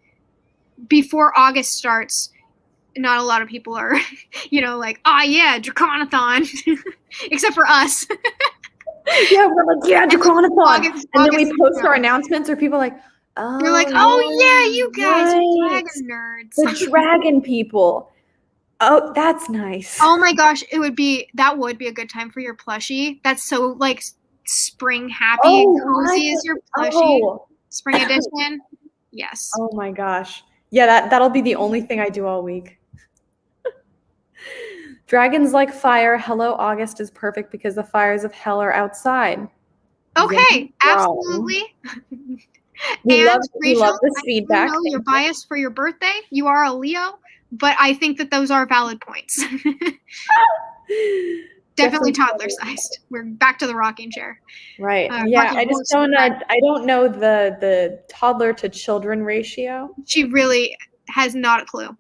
before August starts, not a lot of people are, like, yeah, Draconathon, except for us. Yeah, we're like, yeah, Draconathon, and then we post our announcements, or people are like, oh, they're like, oh yeah, you guys are dragon nerds. The dragon people. Oh, that's nice. Oh my gosh, that would be a good time for your plushie. That's so like spring happy and cozy is your plushie. Spring edition. Yes. Oh my gosh. Yeah, that'll be the only thing I do all week. Dragons like fire. Hello, August is perfect because the fires of hell are outside. Okay, absolutely. And we Rachel, love this I feedback. know you're biased for your birthday. You are a Leo, but I think that those are valid points. Definitely toddler sized. We're back to the rocking chair. Right. Yeah. Rocking I just horse. don't. I don't know the toddler to children ratio. She really has not a clue.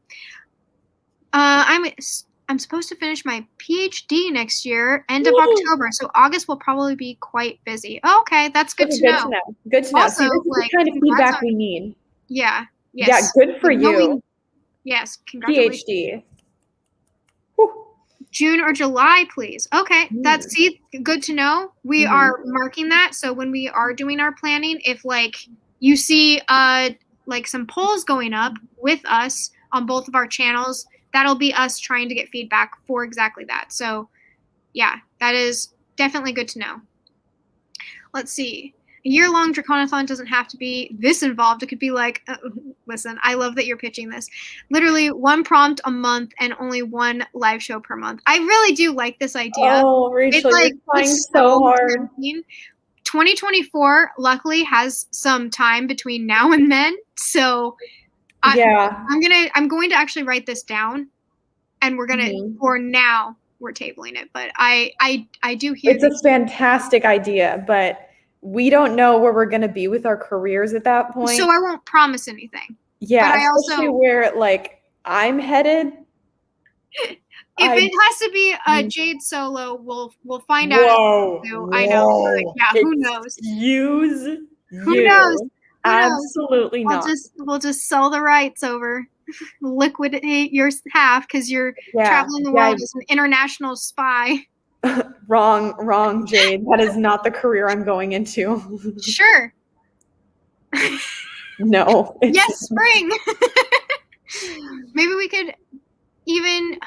I'm supposed to finish my PhD next year, end of October. So August will probably be quite busy. Oh, okay, that's good to know. Good to know. Also, See, this is like, the kind of feedback we need. Yeah. Yes. Yeah. Good for you. Yes. Congratulations. PhD. June or July, please. Okay, that's good to know. We are marking that. So when we are doing our planning, if like you see like some polls going up with us on both of our channels, that'll be us trying to get feedback for exactly that. So yeah, that is definitely good to know. Let's see. A year-long Draconathon doesn't have to be this involved. It could be like, listen, I love that you're pitching this. Literally one prompt a month and only one live show per month. I really do like this idea. Oh, Rachel, it's like, you're trying so hard. 2024 luckily has some time between now and then. So I'm going to actually write this down, and we're going to, for now, we're tabling it. But I do hear it's a fantastic idea, but we don't know where we're going to be with our careers at that point. So I won't promise anything. Yeah, but especially where like I'm headed. If it has to be a Jade solo, we'll find out. I know. Yeah, who knows? Who knows? Absolutely not. We'll just sell the rights over, liquidate your half because you're traveling the world as an international spy. Wrong, Jade. That is not the career I'm going into. Sure. No. Yes, spring. Maybe we could even,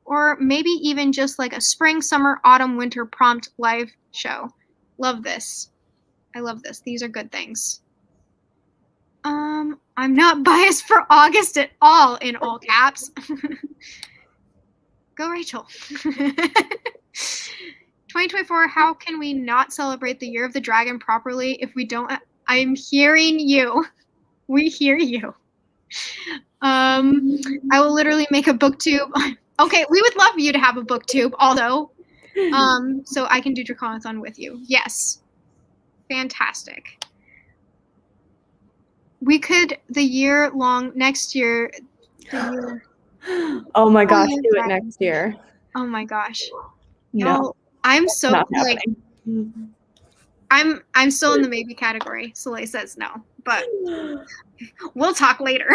or maybe even just like a spring, summer, autumn, winter prompt live show. Love this. I love this. These are good things. I'm not biased for August at all, in all caps. Go, Rachel. 2024, how can we not celebrate the Year of the Dragon properly if we don't? I'm hearing you. We hear you. I will literally make a booktube. Okay, we would love you to have a booktube, although, so I can do Draconathon with you. Yes. Fantastic. We could, next year. Oh my gosh, do it next year. Oh my gosh. No. I'm so like I'm still in the maybe category. Soleil says no, but we'll talk later.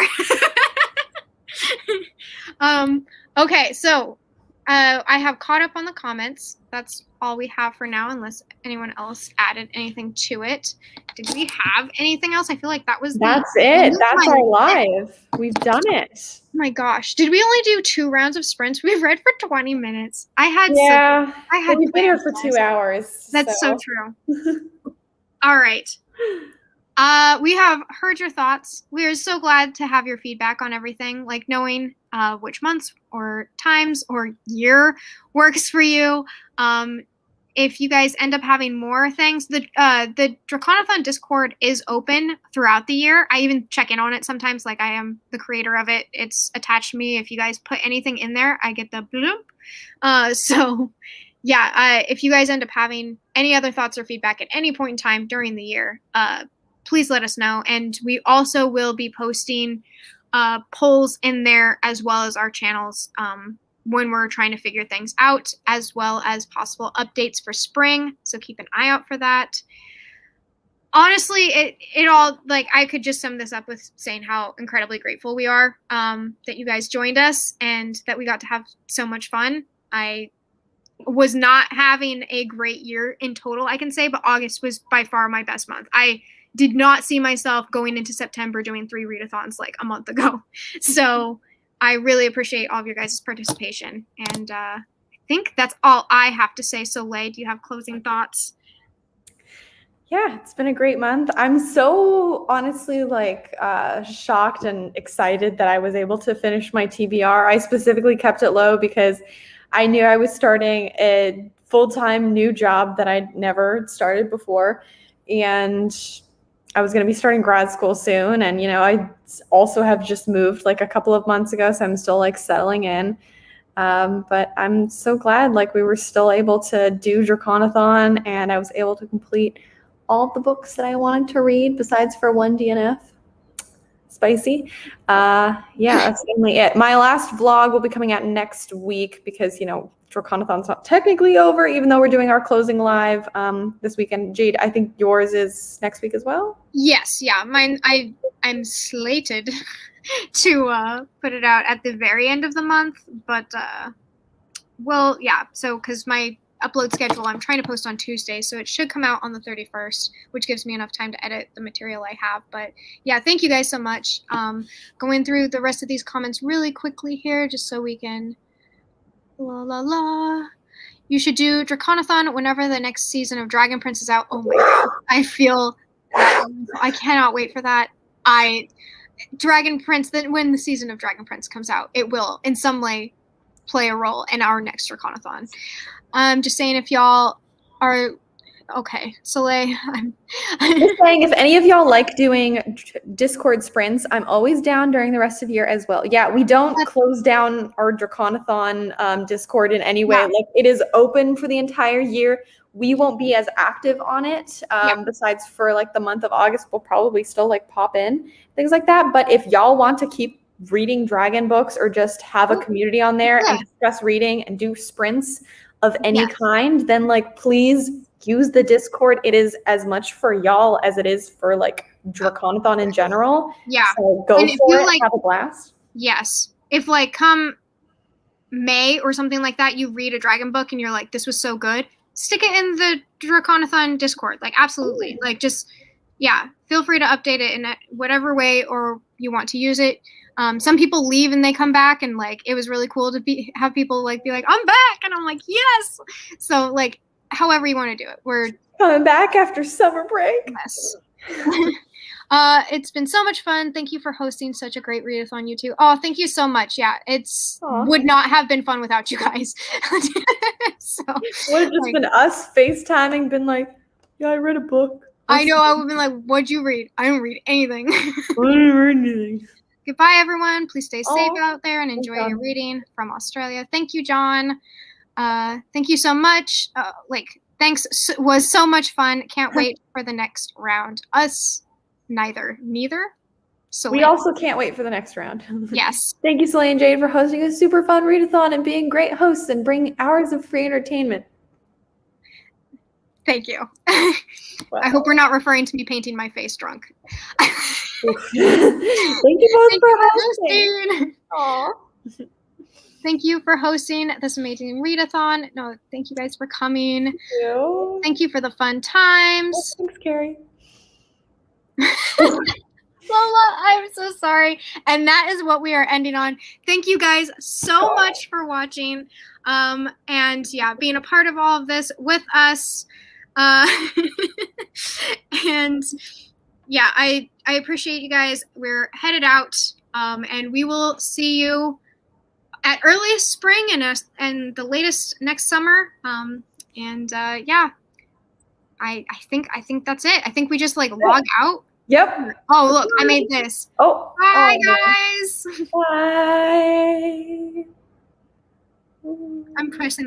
Okay, so I have caught up on the comments. That's all we have for now, unless anyone else added anything to it. Did we have anything else? I feel like that's it. That's our live. We've done it. Oh my gosh. Did we only do 2 rounds of sprints? We've read for 20 minutes. We've been here for 2 hours. That's so true. All right. We have heard your thoughts. We are so glad to have your feedback on everything, like knowing which months or times or year works for you. If you guys end up having more things, the Draconathon Discord is open throughout the year. I even check in on it sometimes, like I am the creator of it. It's attached to me. If you guys put anything in there, I get the bloop. So yeah, if you guys end up having any other thoughts or feedback at any point in time during the year, please let us know. And we also will be posting polls in there as well as our channels when we're trying to figure things out, as well as possible updates for spring. So keep an eye out for that. Honestly, it all, like, I could just sum this up with saying how incredibly grateful we are that you guys joined us and that we got to have so much fun. I was not having a great year in total, I can say, but August was by far my best month. I did not see myself going into September doing 3 readathons like a month ago. So I really appreciate all of your guys' participation. And I think that's all I have to say. Soleil, do you have closing thoughts? Yeah, it's been a great month. I'm so honestly shocked and excited that I was able to finish my TBR. I specifically kept it low because I knew I was starting a full-time new job that I'd never started before. And I was going to be starting grad school soon, and I also have just moved like a couple of months ago, so I'm still like settling in. But I'm so glad like we were still able to do Draconathon, and I was able to complete all of the books that I wanted to read besides for one DNF. Spicy. Yeah, that's mainly it. My last vlog will be coming out next week because, Draconathon's not technically over, even though we're doing our closing live this weekend. Jade, I think yours is next week as well? Yes, yeah. Mine, I'm slated to put it out at the very end of the month, but well, yeah. So because my upload schedule, I'm trying to post on Tuesday, so it should come out on the 31st, which gives me enough time to edit the material I have. But yeah, thank you guys so much. Going through the rest of these comments really quickly here, just so we can You should do Draconathon whenever the next season of Dragon Prince is out. Oh my god, I feel that I cannot wait for that. Dragon Prince, then when the season of Dragon Prince comes out, it will in some way play a role in our next Draconathon. I'm just saying, if y'all are okay, Soleil, I'm just saying, if any of y'all like doing Discord sprints, I'm always down during the rest of the year as well. Yeah, we don't close down our Draconathon Discord in any way. Yeah. Like, it is open for the entire year. We won't be as active on it. Besides for like the month of August, we'll probably still like pop in, things like that. But if y'all want to keep reading dragon books or just have a community on there and discuss reading and do sprints of any kind, then like please use the Discord. It is as much for y'all as it is for like Draconathon in general. Yeah. So go for it, have a blast. Yes. If like come May or something like that, you read a dragon book and you're like, this was so good, stick it in the Draconathon Discord. Like, absolutely. Like, just, feel free to update it in whatever way or you want to use it. Some people leave and they come back, and like it was really cool to have people like be like, I'm back, and I'm like, yes. So like however you want to do it, we're coming back after summer break. Yes. It's been so much fun. Thank you for hosting such a great readathon, you two. Oh, thank you so much. Yeah, it's would not have been fun without you guys. So would have just been us FaceTiming, been like, yeah, I read a book. I know, I would have been like, what'd you read? I didn't read anything. I didn't read anything. Goodbye, everyone. Please stay safe out there and enjoy your reading from Australia. Thank you, John. Thank you so much. Thanks. Was so much fun. Can't wait for the next round. Us, neither. So we also can't wait for the next round. Yes. Thank you, Soleil and Jade, for hosting a super fun readathon and being great hosts and bringing hours of free entertainment. Thank you. Wow. I hope we're not referring to me painting my face drunk. Thank you both for hosting. Aww. Thank you for hosting this amazing readathon. No, thank you guys for coming. Thank you. Thank you for the fun times. Thanks, Carrie. Lola, I'm so sorry. And that is what we are ending on. Thank you guys so much for watching. And being a part of all of this with us. And I appreciate you guys. We're headed out, and we will see you at earliest spring and the latest next summer. I think that's it. I think we just like log out. Yep. Oh, look, I made this. Oh. Bye, guys. Bye. I'm pressing